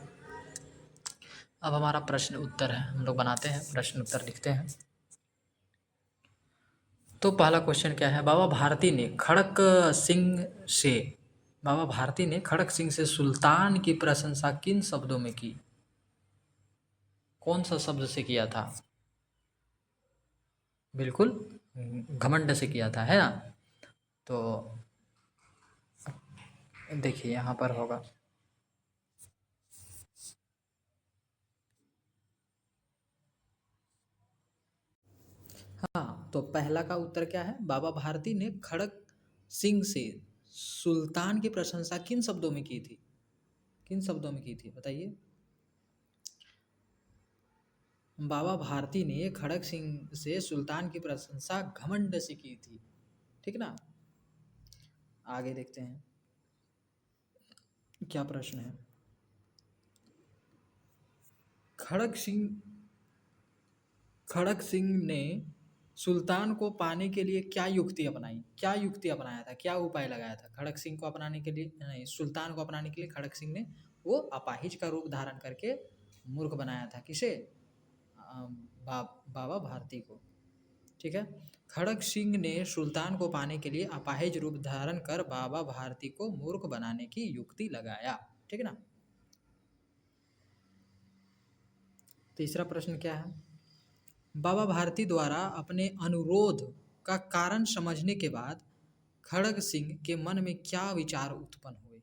[SPEAKER 1] अब हमारा प्रश्न उत्तर है, हम लोग बनाते हैं, प्रश्न उत्तर लिखते हैं। तो पहला क्वेश्चन क्या है, से बाबा भारती ने खड़ग सिंह से सुल्तान की प्रशंसा किन शब्दों में की? कौन सा शब्द से किया था? बिल्कुल घमंड से किया था, है ना। तो देखिए यहाँ पर होगा, हाँ, तो पहला का उत्तर क्या है, बाबा भारती ने खड़ग सिंह से सुल्तान की प्रशंसा किन शब्दों में की थी? किन शब्दों में की थी बताइए? बाबा भारती ने खड़क सिंह से सुल्तान की प्रशंसा घमंड से की थी। ठीक ना। आगे देखते हैं क्या प्रश्न है। खड़क सिंह खड़क सिंह ने सुल्तान को पाने के लिए क्या युक्ति अपनाई, क्या युक्ति अपनाया था, क्या उपाय लगाया था खड़क सिंह को अपनाने के लिए, नहीं सुल्तान को अपनाने के लिए खड़क सिंह ने वो अपाहिज का रूप धारण करके मूर्ख बनाया था किसे, बाबा भारती को। ठीक है। खड़क सिंह ने सुल्तान को पाने के लिए अपाहिज रूप धारण कर बाबा भारती को मूर्ख बनाने की युक्ति लगाया। ठीक है ना। तीसरा प्रश्न क्या है। बाबा भारती द्वारा अपने अनुरोध का कारण समझने के बाद खड़ग सिंह के मन में क्या विचार उत्पन्न हुए।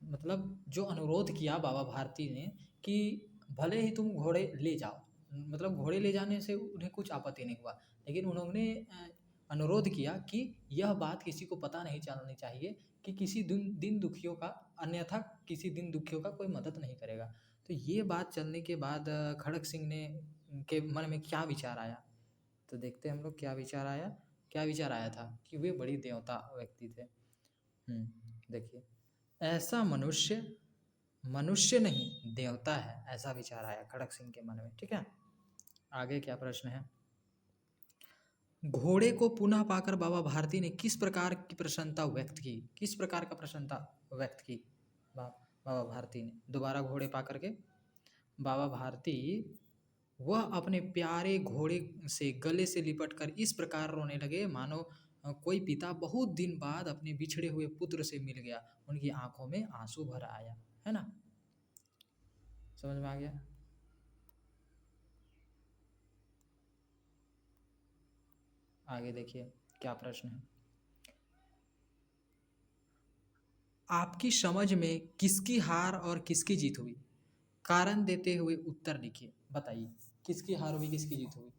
[SPEAKER 1] मतलब जो अनुरोध किया बाबा भारती ने कि भले ही तुम घोड़े ले जाओ, मतलब घोड़े ले जाने से उन्हें कुछ आपत्ति नहीं हुआ, लेकिन उन्होंने अनुरोध किया कि यह बात किसी को पता नहीं चलनी चाहिए कि किसी दिन दुखियों का, अन्यथा किसी दिन दुखियों का कोई मदद नहीं करेगा। तो ये बात चलने के बाद खड़ग सिंह ने के मन में क्या विचार आया, तो देखते हैं हम लोग क्या विचार आया। क्या विचार आया था कि वे बड़ी देवता व्यक्ति थे। देखिए, ऐसा मनुष्य मनुष्य नहीं देवता है, ऐसा विचार आया खड़ग सिंह के मन में। ठीक है। आगे क्या प्रश्न है। घोड़े को पुनः पाकर बाबा भारती ने किस प्रकार की प्रसन्नता व्यक्त की, किस प्रकार का प्रसन्नता व्यक्त की बाबा भारती ने दोबारा घोड़े पा करके। बाबा भारती वह अपने प्यारे घोड़े से गले से लिपट कर इस प्रकार रोने लगे मानो कोई पिता बहुत दिन बाद अपने बिछड़े हुए पुत्र से मिल गया, उनकी आंखों में आंसू भर आया। है ना, समझ में आ गया। आगे देखिए क्या प्रश्न है। आपकी समझ में किसकी हार और किसकी जीत हुई, कारण देते हुए उत्तर लिखिए। बताइए किसकी हार हुई किसकी जीत हुई।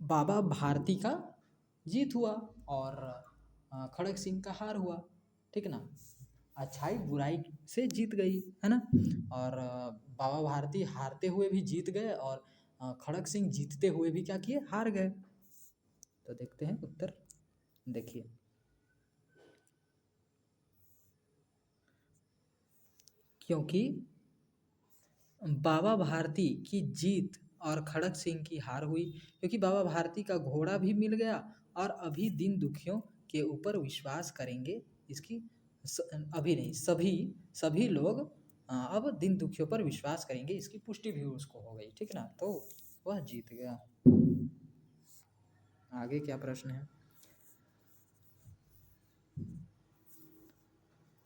[SPEAKER 1] बाबा भारती का जीत हुआ और खड़ग सिंह का हार हुआ। ठीक ना। अच्छाई बुराई से जीत गई, है ना। और बाबा भारती हारते हुए भी जीत गए और खड़ग सिंह जीतते हुए भी क्या किए, हार गए। तो देखते हैं उत्तर। देखिए, क्योंकि बाबा भारती की जीत और खड़ग सिंह की हार हुई, क्योंकि बाबा भारती का घोड़ा भी मिल गया और अभी दिन दुखियों के ऊपर विश्वास करेंगे, इसकी अभी नहीं, सभी सभी लोग अब दिन दुखियों पर विश्वास करेंगे, इसकी पुष्टि भी उसको हो गई। ठीक ना, तो वह जीत गया। आगे क्या प्रश्न है।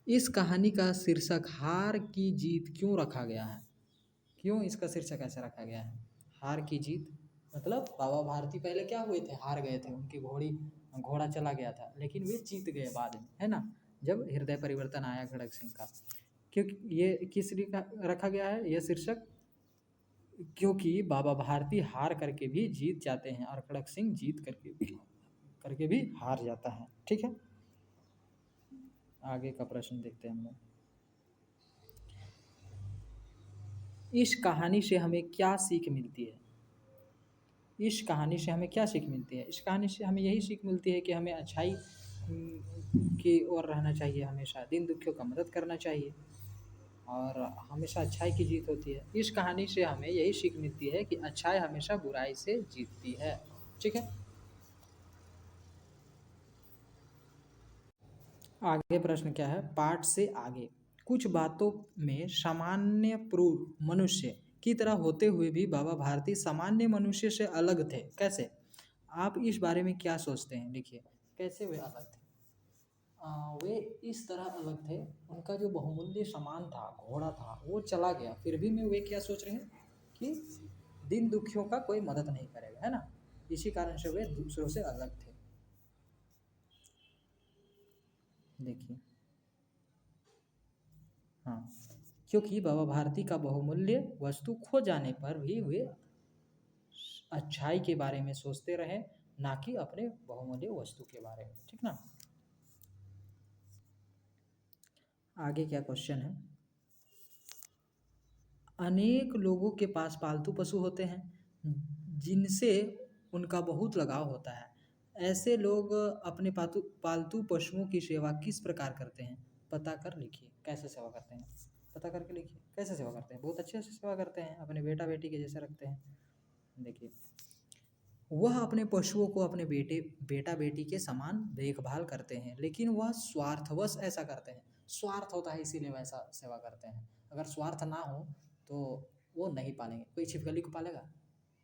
[SPEAKER 1] इस कहानी का शीर्षक हार की जीत क्यों रखा गया है, क्यों इसका शीर्षक ऐसा रखा गया है, हार की जीत। मतलब बाबा भारती पहले क्या हुए थे, हार गए थे, उनकी घोड़ा चला गया था, लेकिन वे जीत गए बाद में, है ना, जब हृदय परिवर्तन आया खड़ग सिंह का। क्योंकि ये किस लिए रखा गया है यह शीर्षक, क्योंकि बाबा भारती हार करके भी जीत जाते हैं और खड़ग सिंह जीत करके भी हार जाता है। ठीक है। आगे का प्रश्न देखते हैं हम लोग। इस कहानी से हमें क्या सीख मिलती है, इस कहानी से हमें क्या सीख मिलती है। इस कहानी से हमें यही सीख मिलती है कि हमें अच्छाई की ओर रहना चाहिए, हमेशा दिन दुखियों का मदद करना चाहिए और हमेशा अच्छाई की जीत होती है। इस कहानी से हमें यही सीख मिलती है कि अच्छाई हमेशा बुराई से जीतती है। ठीक है। आगे प्रश्न क्या है, पाठ से आगे कुछ बातों में सामान्य पूर्व मनुष्य की तरह होते हुए भी बाबा भारती सामान्य मनुष्य से अलग थे, कैसे, आप इस बारे में क्या सोचते हैं। लिखिए कैसे वे अलग थे। वे इस तरह अलग थे, उनका जो बहुमूल्य सामान था, घोड़ा था, वो चला गया, फिर भी में वे क्या सोच रहे हैं कि दिन दुखियों का कोई मदद नहीं करेगा, है ना, इसी कारण से वे दूसरों से अलग थे। देखिए, हाँ, क्योंकि बाबा भारती का बहुमूल्य वस्तु खो जाने पर भी वे अच्छाई के बारे में सोचते रहे, ना कि अपने बहुमूल्य वस्तु के बारे में। ठीक ना। आगे क्या क्वेश्चन है। अनेक लोगों के पास पालतू पशु होते हैं जिनसे उनका बहुत लगाव होता है। ऐसे लोग अपने पालतू पशुओं की सेवा किस प्रकार करते हैं? पता कर लिखिए कैसे सेवा करते हैं। पता करके लिखिए कैसे सेवा करते हैं। बहुत अच्छे से सेवा करते हैं, अपने बेटा बेटी के जैसे रखते हैं। देखिए, वह अपने पशुओं को अपने बेटा बेटी के समान देखभाल करते हैं, लेकिन वह स्वार्थवश ऐसा करते हैं। स्वार्थ होता है इसीलिए वैसा सेवा करते हैं। अगर स्वार्थ ना हो तो वो नहीं पालेंगे। कोई छिपकली को पालेगा?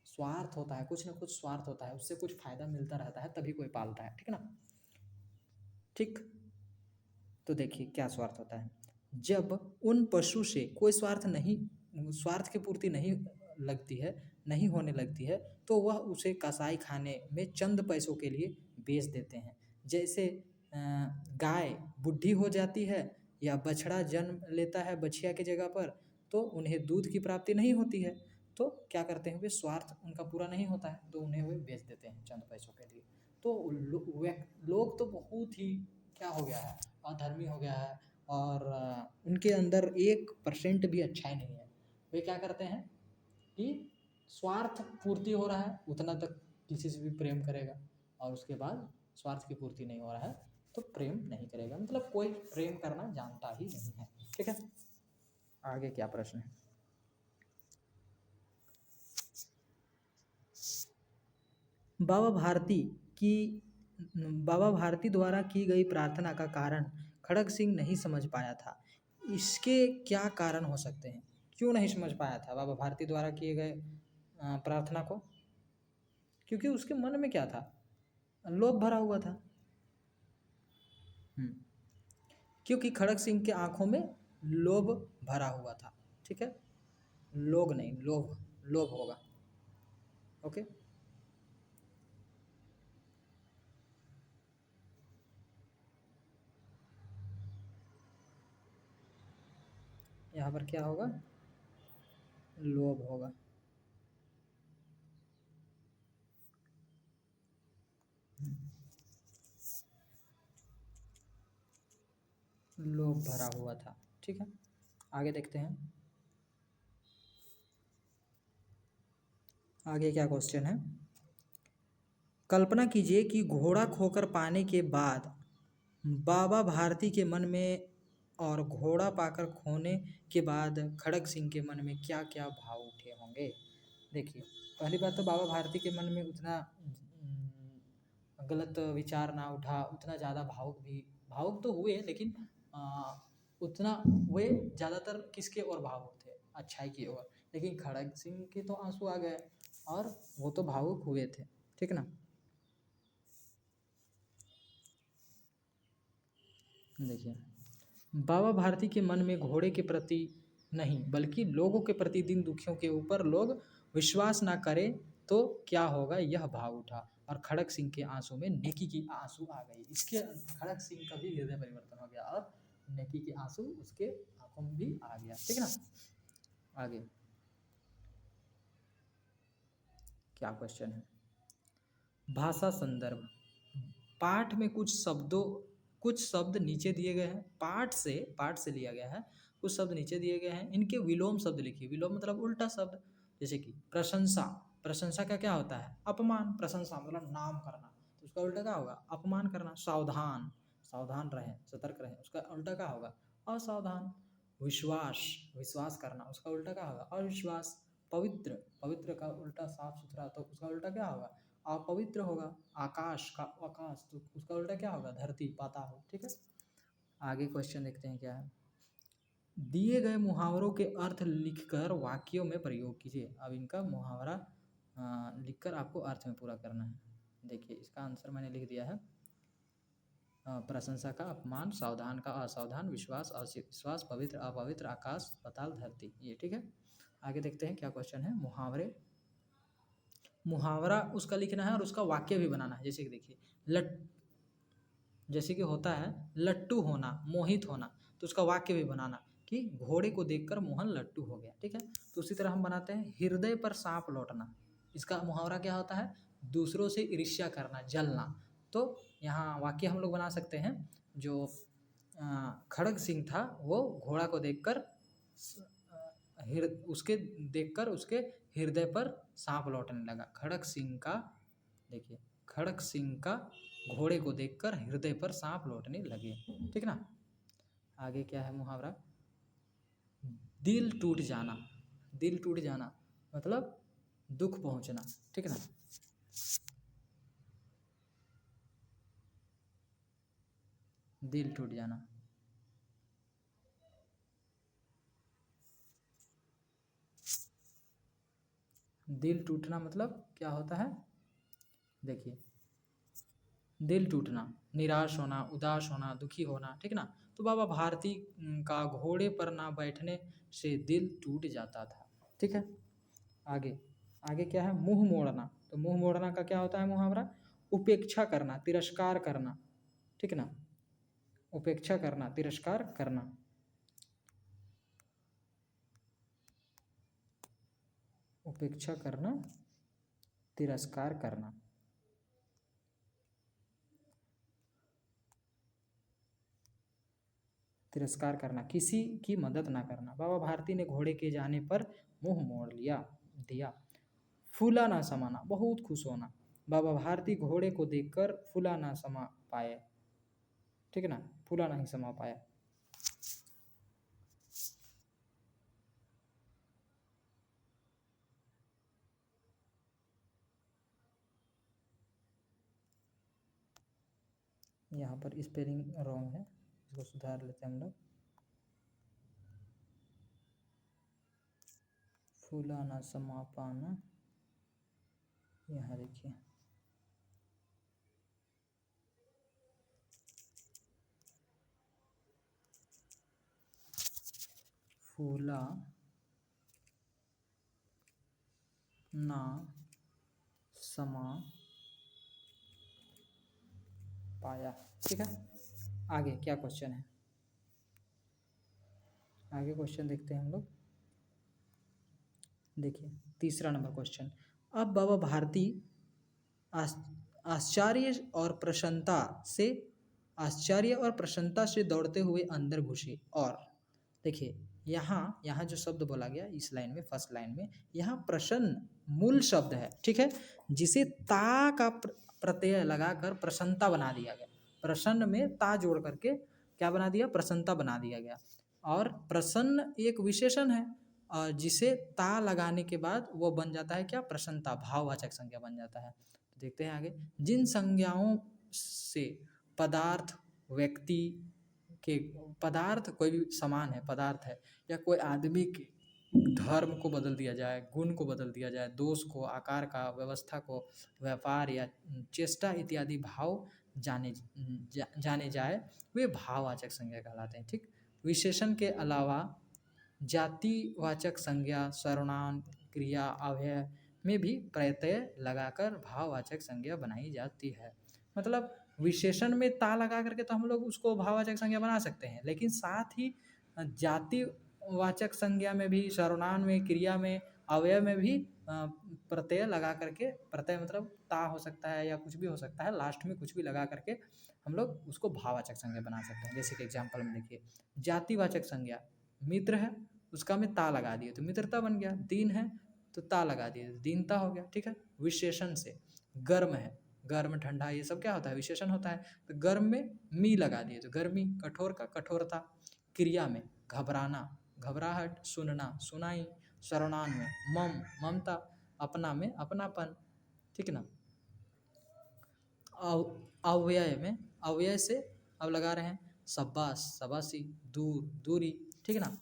[SPEAKER 1] स्वार्थ होता है, कुछ ना कुछ स्वार्थ होता है, उससे कुछ फायदा मिलता रहता है तभी कोई पालता है, ठीक है ना। ठीक, तो देखिए क्या स्वार्थ होता है। जब उन पशु से कोई स्वार्थ की पूर्ति नहीं होने लगती है तो वह उसे कसाई खाने में चंद पैसों के लिए बेच देते हैं। जैसे गाय बुढ़ी हो जाती है या बछड़ा जन्म लेता है बछिया की जगह पर, तो उन्हें दूध की प्राप्ति नहीं होती है, तो क्या करते हैं वे, स्वार्थ उनका पूरा नहीं होता है तो उन्हें वे बेच देते हैं चंद पैसों के लिए। तो लोग तो बहुत ही क्या हो गया है, अधर्मी हो गया है, और उनके अंदर 1% भी अच्छाई नहीं है। वे क्या करते हैं कि स्वार्थ पूर्ति हो रहा है उतना तक किसी से भी प्रेम करेगा, और उसके बाद स्वार्थ की पूर्ति नहीं हो रहा है तो प्रेम नहीं करेगा। मतलब कोई प्रेम करना जानता ही नहीं है, ठीक है। आगे क्या प्रश्न है? बाबा भारती की बाबा भारती द्वारा की गई प्रार्थना का कारण खड़ग सिंह नहीं समझ पाया था। इसके क्या कारण हो सकते हैं? क्यों नहीं समझ पाया था बाबा भारती द्वारा किए गए प्रार्थना को? क्योंकि उसके मन में क्या था, लोभ भरा हुआ था। क्योंकि खड़ग सिंह के आंखों में लोभ भरा हुआ था, ठीक है। लोभ नहीं, लोभ, लोभ होगा। ओके, यहाँ पर क्या होगा, लोभ होगा। लोभ भरा हुआ था, ठीक है। आगे देखते हैं, आगे क्या क्वेश्चन है। कल्पना कीजिए कि घोड़ा खोकर पाने के बाद बाबा भारती के मन में और घोड़ा पाकर खोने के बाद खड़ग सिंह के मन में क्या क्या भाव उठे होंगे। देखिए, पहली बात तो बाबा भारती के मन में उतना गलत विचार ना उठा, उतना ज़्यादा भावुक तो हुए, लेकिन उतना वे ज़्यादातर किसके ओर भावुक थे, अच्छाई की ओर। लेकिन खड़ग सिंह के तो आंसू आ गए और वो तो भावुक हुए थे, ठीक ना। देखिए, बाबा भारती के मन में घोड़े के प्रति नहीं बल्कि लोगों के प्रति दीन दुखियों के ऊपर लोग विश्वास ना करें तो क्या होगा, यह भाव उठा और खड़ग सिंह के आंसू में नेकी की आंसू आ गई। इसके खड़ग सिंह का भी हृदय परिवर्तन हो गया और नेकी के आंसू उसके आंखों में भी आ गया, ठीक है ना। आगे क्या क्वेश्चन है। भाषा संदर्भ, पाठ में कुछ शब्द नीचे दिए गए हैं, पाठ से लिया गया है। कुछ शब्द नीचे दिए गए हैं, इनके विलोम शब्द लिखिए। विलोम मतलब उल्टा शब्द। जैसे कि प्रशंसा, प्रशंसा का क्या होता है, अपमान। प्रशंसा मतलब नाम करना, तो उसका उल्टा क्या होगा, अपमान करना। सावधान, सावधान रहें, सतर्क रहें, उसका उल्टा क्या होगा, असावधान। विश्वास, विश्वास करना, उसका उल्टा क्या होगा, अविश्वास। पवित्र, पवित्र का उल्टा साफ सुथरा, तो उसका उल्टा क्या होगा, अपवित्र होगा। आकाश का आकाश, तो उसका उल्टा क्या होगा, धरती, पाताल, ठीक है। आगे क्वेश्चन देखते हैं क्या है। दिए गए मुहावरों के अर्थ लिखकर वाक्यों में प्रयोग कीजिए। अब इनका मुहावरा लिखकर आपको अर्थ में पूरा करना है। देखिए, इसका आंसर मैंने लिख दिया है। प्रशंसा का अपमान, सावधान का असावधान, विश्वास अविश्वास, पवित्र अपवित्र, आकाश पाताल धरती, ये ठीक है। आगे देखते हैं क्या क्वेश्चन है। मुहावरा उसका लिखना है और उसका वाक्य भी बनाना है। जैसे कि देखिए, जैसे कि होता है लट्टू होना, मोहित होना, तो उसका वाक्य भी बनाना कि घोड़े को देखकर मोहन लट्टू हो गया, ठीक है। तो उसी तरह हम बनाते हैं हृदय पर सांप लौटना। इसका मुहावरा क्या होता है, दूसरों से ईर्ष्या करना, जलना। तो यहाँ वाक्य हम लोग बना सकते हैं। जो खड़ग सिंह था वो घोड़ा को देखकर उसके देखकर उसके हृदय पर सांप लौटने लगा। खड़क सिंह का, देखिए, खड़क सिंह का घोड़े को देखकर हृदय पर सांप लौटने लगे। ठीक ना। आगे क्या है मुहावरा, दिल टूट जाना। दिल टूट जाना मतलब दुख पहुंचना। ठीक ना। दिल टूट जाना, दिल टूटना मतलब क्या होता है, देखिए, दिल टूटना, निराश होना, उदास होना, दुखी होना। ठीक ना। तो बाबा भारती का घोड़े पर ना बैठने से दिल टूट जाता था। ठीक है। आगे, आगे क्या है, मुंह मोड़ना। तो मुंह मोड़ना का क्या होता है मुहावरा, उपेक्षा करना, तिरस्कार करना। ठीक ना। उपेक्षा करना, तिरस्कार करना। उपेक्षा करना, तिरस्कार करना। तिरस्कार करना, किसी की मदद ना करना। बाबा भारती ने घोड़े के जाने पर मुंह मोड़ लिया दिया। फूला ना समाना, बहुत खुश होना। बाबा भारती घोड़े को देखकर फूला ना समा पाए। ठीक है ना, फूला नहीं समा पाया। यहाँ पर स्पेलिंग रॉन्ग है, इसको सुधार लेते हैं हम लोग। फूला ना समा पाना, यहाँ देखिए, फूला ना समा पाया। ठीक है। आगे क्या क्वेश्चन है, आगे क्वेश्चन देखते हैं हम लोग। देखिए, तीसरा नंबर क्वेश्चन। अब बाबा भारती आश- आश्चर्य और प्रसन्नता से आश्चर्य और प्रसन्नता से दौड़ते हुए अंदर घुसे। और देखिए, यहाँ यहाँ जो शब्द बोला गया इस लाइन में, फर्स्ट लाइन में, यहाँ प्रसन्न मूल शब्द है। ठीक है। जिसे ता का प्रत्यय लगाकर प्रसन्नता बना दिया गया। प्रसन्न में ता जोड़ करके क्या बना दिया, प्रसन्नता बना दिया गया। और प्रसन्न एक विशेषण है, जिसे ता लगाने के बाद वो बन जाता है क्या, प्रसन्नता, भाववाचक संज्ञा बन जाता है। तो देखते हैं आगे। जिन संज्ञाओं से पदार्थ, व्यक्ति के, पदार्थ कोई भी सामान है, पदार्थ है, या कोई आदमी के धर्म को बदल दिया जाए, गुण को बदल दिया जाए, दोष को, आकार का, व्यवस्था को, व्यापार या चेष्टा इत्यादि भाव जाने जाए, वे भाववाचक संज्ञा कहलाते हैं। ठीक। विशेषण के अलावा जातिवाचक संज्ञा, सर्वनाम, क्रिया, अव्यय में भी प्रत्यय लगाकर भाववाचक संज्ञा बनाई जाती है। मतलब विशेषण में ता लगा करके तो हम लोग उसको भाववाचक संज्ञा बना सकते हैं, लेकिन साथ ही जातिवाचक संज्ञा में भी, सर्वनाम में, क्रिया में, अवयव में भी प्रत्यय लगा करके, प्रत्यय मतलब ता हो सकता है या कुछ भी हो सकता है, लास्ट में कुछ भी लगा करके हम लोग उसको भाववाचक संज्ञा बना सकते हैं। जैसे कि एग्जाम्पल में देखिए, जातिवाचक संज्ञा मित्र है, उसका में ता लगा दिए तो मित्रता बन गया। दीन है तो ता लगा दिए तो दीनता हो गया। ठीक है। विशेषण से गर्म है, गर्म ठंडा ये सब क्या होता है, विशेषण होता है। तो गर्म में मी लगा दिए तो गर्मी, कठोर का कठोरता। क्रिया में घबराना, घबराहट, सुनना, सुनाई। सर्वनाम में मम, ममता। अपना में अपनापन। ठीक ना। अव्यय में, अव्यय से अब लगा रहे हैं शाबाश, शाबाशी, दूर, दूरी। ठीक है ना।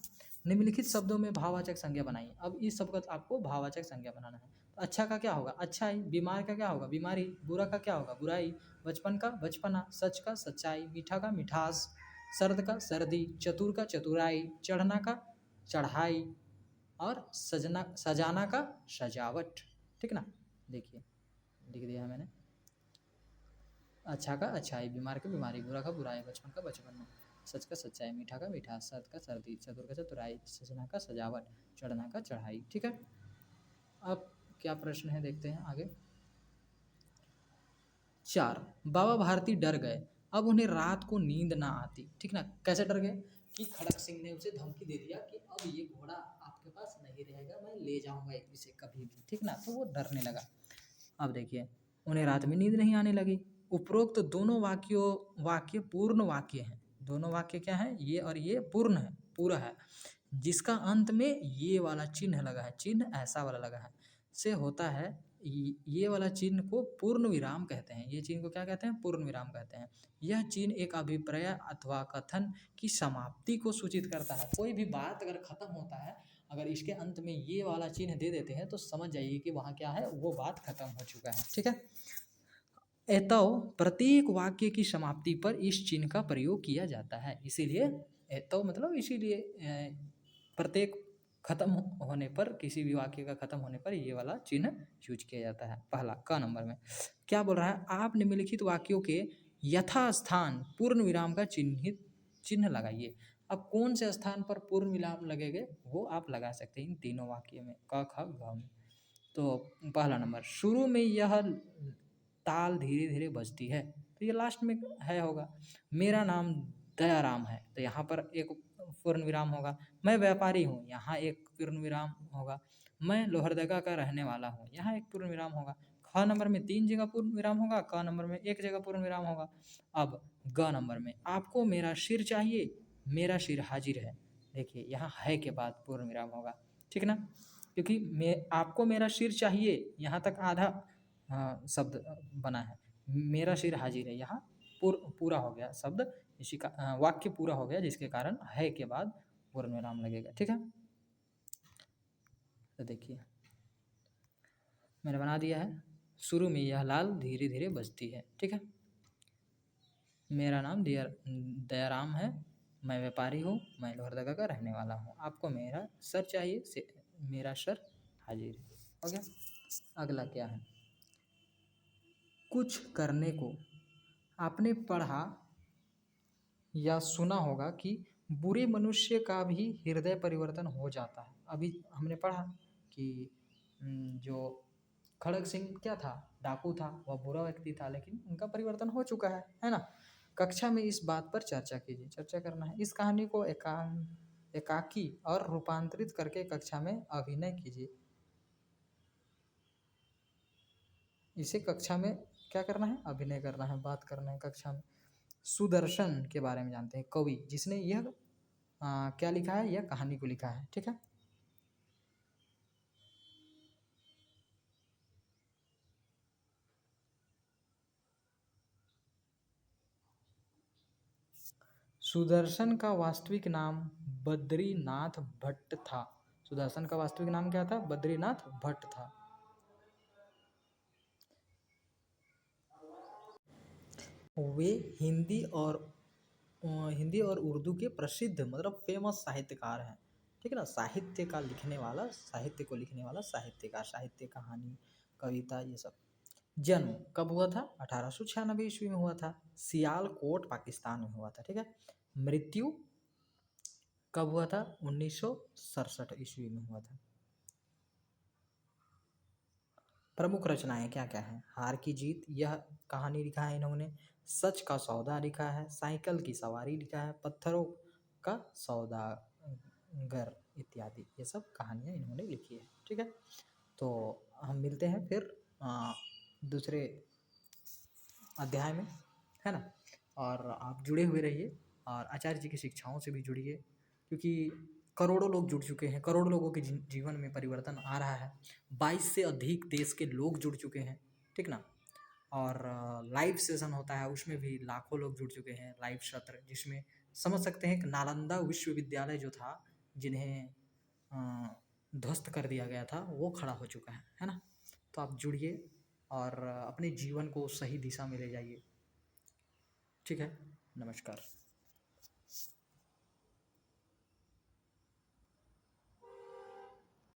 [SPEAKER 1] निम्नलिखित शब्दों में भाववाचक संज्ञा बनाइए। अब इस सब का आपको भाववाचक संज्ञा बनाना है। तो अच्छा का क्या होगा, अच्छाई। बीमार का क्या होगा, बीमारी। बुरा का क्या होगा, बुराई। बचपन का बचपना। सच का सच्चाई। मीठा का मिठास। सर्द का सर्दी। चतुर का चतुराई। चढ़ना का चढ़ाई। और सजाना का सजावट। ठीक ना। देखिए, लिख दिया मैंने। अच्छा का अच्छाई, बीमार का बीमारी, बुरा का बुराई, बचपन का बचपन, सच का सच्चाई, मीठा का मिठास, सर्द का सर्दी, चतुर का चतुराई, सजना का सजावट, चढ़ना का चढ़ाई। ठीक है। अब क्या प्रश्न है देखते हैं आगे। 4, बाबा भारती डर गए। अब उन्हें रात को नींद ना आती। ठीक ना। कैसे डर गए, कि खड़क सिंह ने उसे धमकी दे दिया कि अब ये घोड़ा आपके पास ही रहेगा, मैं ले जाऊंगा इसे कभी भी, ठीक ना। तो वो डरने लगा। अब देखिए, उन्हें रात में नींद नहीं आने लगी। उपरोक्त दोनों वाक्य पूर्ण वाक्य हैं। दोनों वाक्य क्या है, ये और ये पूर्ण है, पूरा है, जिसका अंत में ये वाला चिन्ह लगा है, चिन्ह ऐसा वाला लगा है, से होता है। ये वाला चिन्ह को पूर्ण विराम कहते हैं। ये चिन्ह को क्या कहते हैं, पूर्ण विराम कहते हैं। यह चिन्ह एक अभिप्राय अथवा कथन की समाप्ति को सूचित करता है। कोई भी बात अगर खत्म होता है, अगर इसके अंत में ये वाला चिन्ह दे देते हैं, तो समझ जाइए कि वहाँ क्या है, वो बात खत्म हो चुका है, ठीक है। एतव प्रत्येक वाक्य की समाप्ति पर इस चिन्ह का प्रयोग किया जाता है। इसीलिए एतव मतलब इसीलिए प्रत्येक खत्म होने पर, किसी भी वाक्य का खत्म होने पर ये वाला चिन्ह यूज किया जाता है। पहला क नंबर में क्या बोल रहा है, आप निम्नलिखित वाक्यों के यथास्थान पूर्ण विराम का चिन्ह लगाइए। अब कौन से स्थान पर पूर्ण विराम लगेगा वो आप लगा सकते हैं इन तीनों वाक्य में, क ख ग में। तो पहला नंबर, शुरू में यह ताल धीरे धीरे बजती है, तो ये लास्ट में है होगा। मेरा नाम दयाराम है, तो यहाँ पर एक पूर्ण विराम होगा। मैं व्यापारी हूँ, यहाँ एक पूर्ण विराम होगा। मैं लोहरदगा का रहने वाला हूँ, यहाँ एक पूर्ण विराम होगा। ख नंबर में 3 जगह पूर्ण विराम होगा, क नंबर में 1 जगह पूर्ण विराम होगा। अब ग नंबर में, आपको मेरा सिर चाहिए, मेरा सिर हाजिर है। देखिए यहाँ है के बाद पूर्ण विराम होगा, ठीक ना, क्योंकि आपको मेरा सिर चाहिए, यहाँ तक आधा शब्द बना है। मेरा सिर हाजिर है, यहाँ पूरा हो गया शब्द, इसी का वाक्य पूरा हो गया, जिसके कारण है के बाद पूर्ण विराम लगेगा, ठीक है। तो देखिए मैंने बना दिया है, शुरू में यह लाल धीरे धीरे बजती है, ठीक है। मेरा नाम दयाराम है, मैं व्यापारी हूँ, मैं लोहरदगा का रहने वाला हूँ। आपको मेरा सर चाहिए, मेरा सर हाजिर है, हो गया। अगला क्या है, कुछ करने को। आपने पढ़ा या सुना होगा कि बुरे मनुष्य का भी हृदय परिवर्तन हो जाता है। अभी हमने पढ़ा कि जो खड़ग सिंह क्या था, डाकू था, वह बुरा व्यक्ति था, लेकिन उनका परिवर्तन हो चुका है ना। कक्षा में इस बात पर चर्चा कीजिए। चर्चा करना है, इस कहानी को एकाकी और रूपांतरित करके कक्षा में अभिनय कीजिए। इसे कक्षा में क्या करना है, अभिनय करना है, बात करना है कक्षा में। सुदर्शन के बारे में जानते हैं, कवि जिसने यह क्या लिखा है, यह कहानी को लिखा है, ठीक है। सुदर्शन का वास्तविक नाम बद्रीनाथ भट्ट था। सुदर्शन का वास्तविक नाम क्या था, बद्रीनाथ भट्ट था। वे हिंदी और उर्दू के प्रसिद्ध मतलब फेमस साहित्यकार हैं, ठीक है ना। साहित्य को लिखने वाला साहित्यकार, साहित्य, कहानी, कविता, ये सब। जन्म कब हुआ था, 1896 ईस्वी में हुआ था, सियालकोट पाकिस्तान में हुआ था, ठीक है। मृत्यु कब हुआ था, 1967 ईस्वी में हुआ था। प्रमुख रचनाएं क्या क्या हैं, हार की जीत, यह कहानी लिखा है इन्होंने। सच का सौदा लिखा है, साइकिल की सवारी लिखा है, पत्थरों का सौदागर इत्यादि, ये सब कहानियाँ इन्होंने लिखी है, ठीक है। तो हम मिलते हैं फिर दूसरे अध्याय में, है ना। और आप जुड़े हुए रहिए और आचार्य जी की शिक्षाओं से भी जुड़िए, क्योंकि करोड़ों लोग जुड़ चुके हैं, करोड़ों लोगों के जीवन में परिवर्तन आ रहा है। 22 से अधिक देश के लोग जुड़ चुके हैं, ठीक ना। और लाइव सेशन होता है, उसमें भी लाखों लोग जुड़ चुके हैं, लाइव सत्र, जिसमें समझ सकते हैं कि नालंदा विश्वविद्यालय जो था, जिन्हें ध्वस्त कर दिया गया था, वो खड़ा हो चुका है ना। तो आप जुड़िए और अपने जीवन को सही दिशा में ले जाइए, ठीक है। नमस्कार।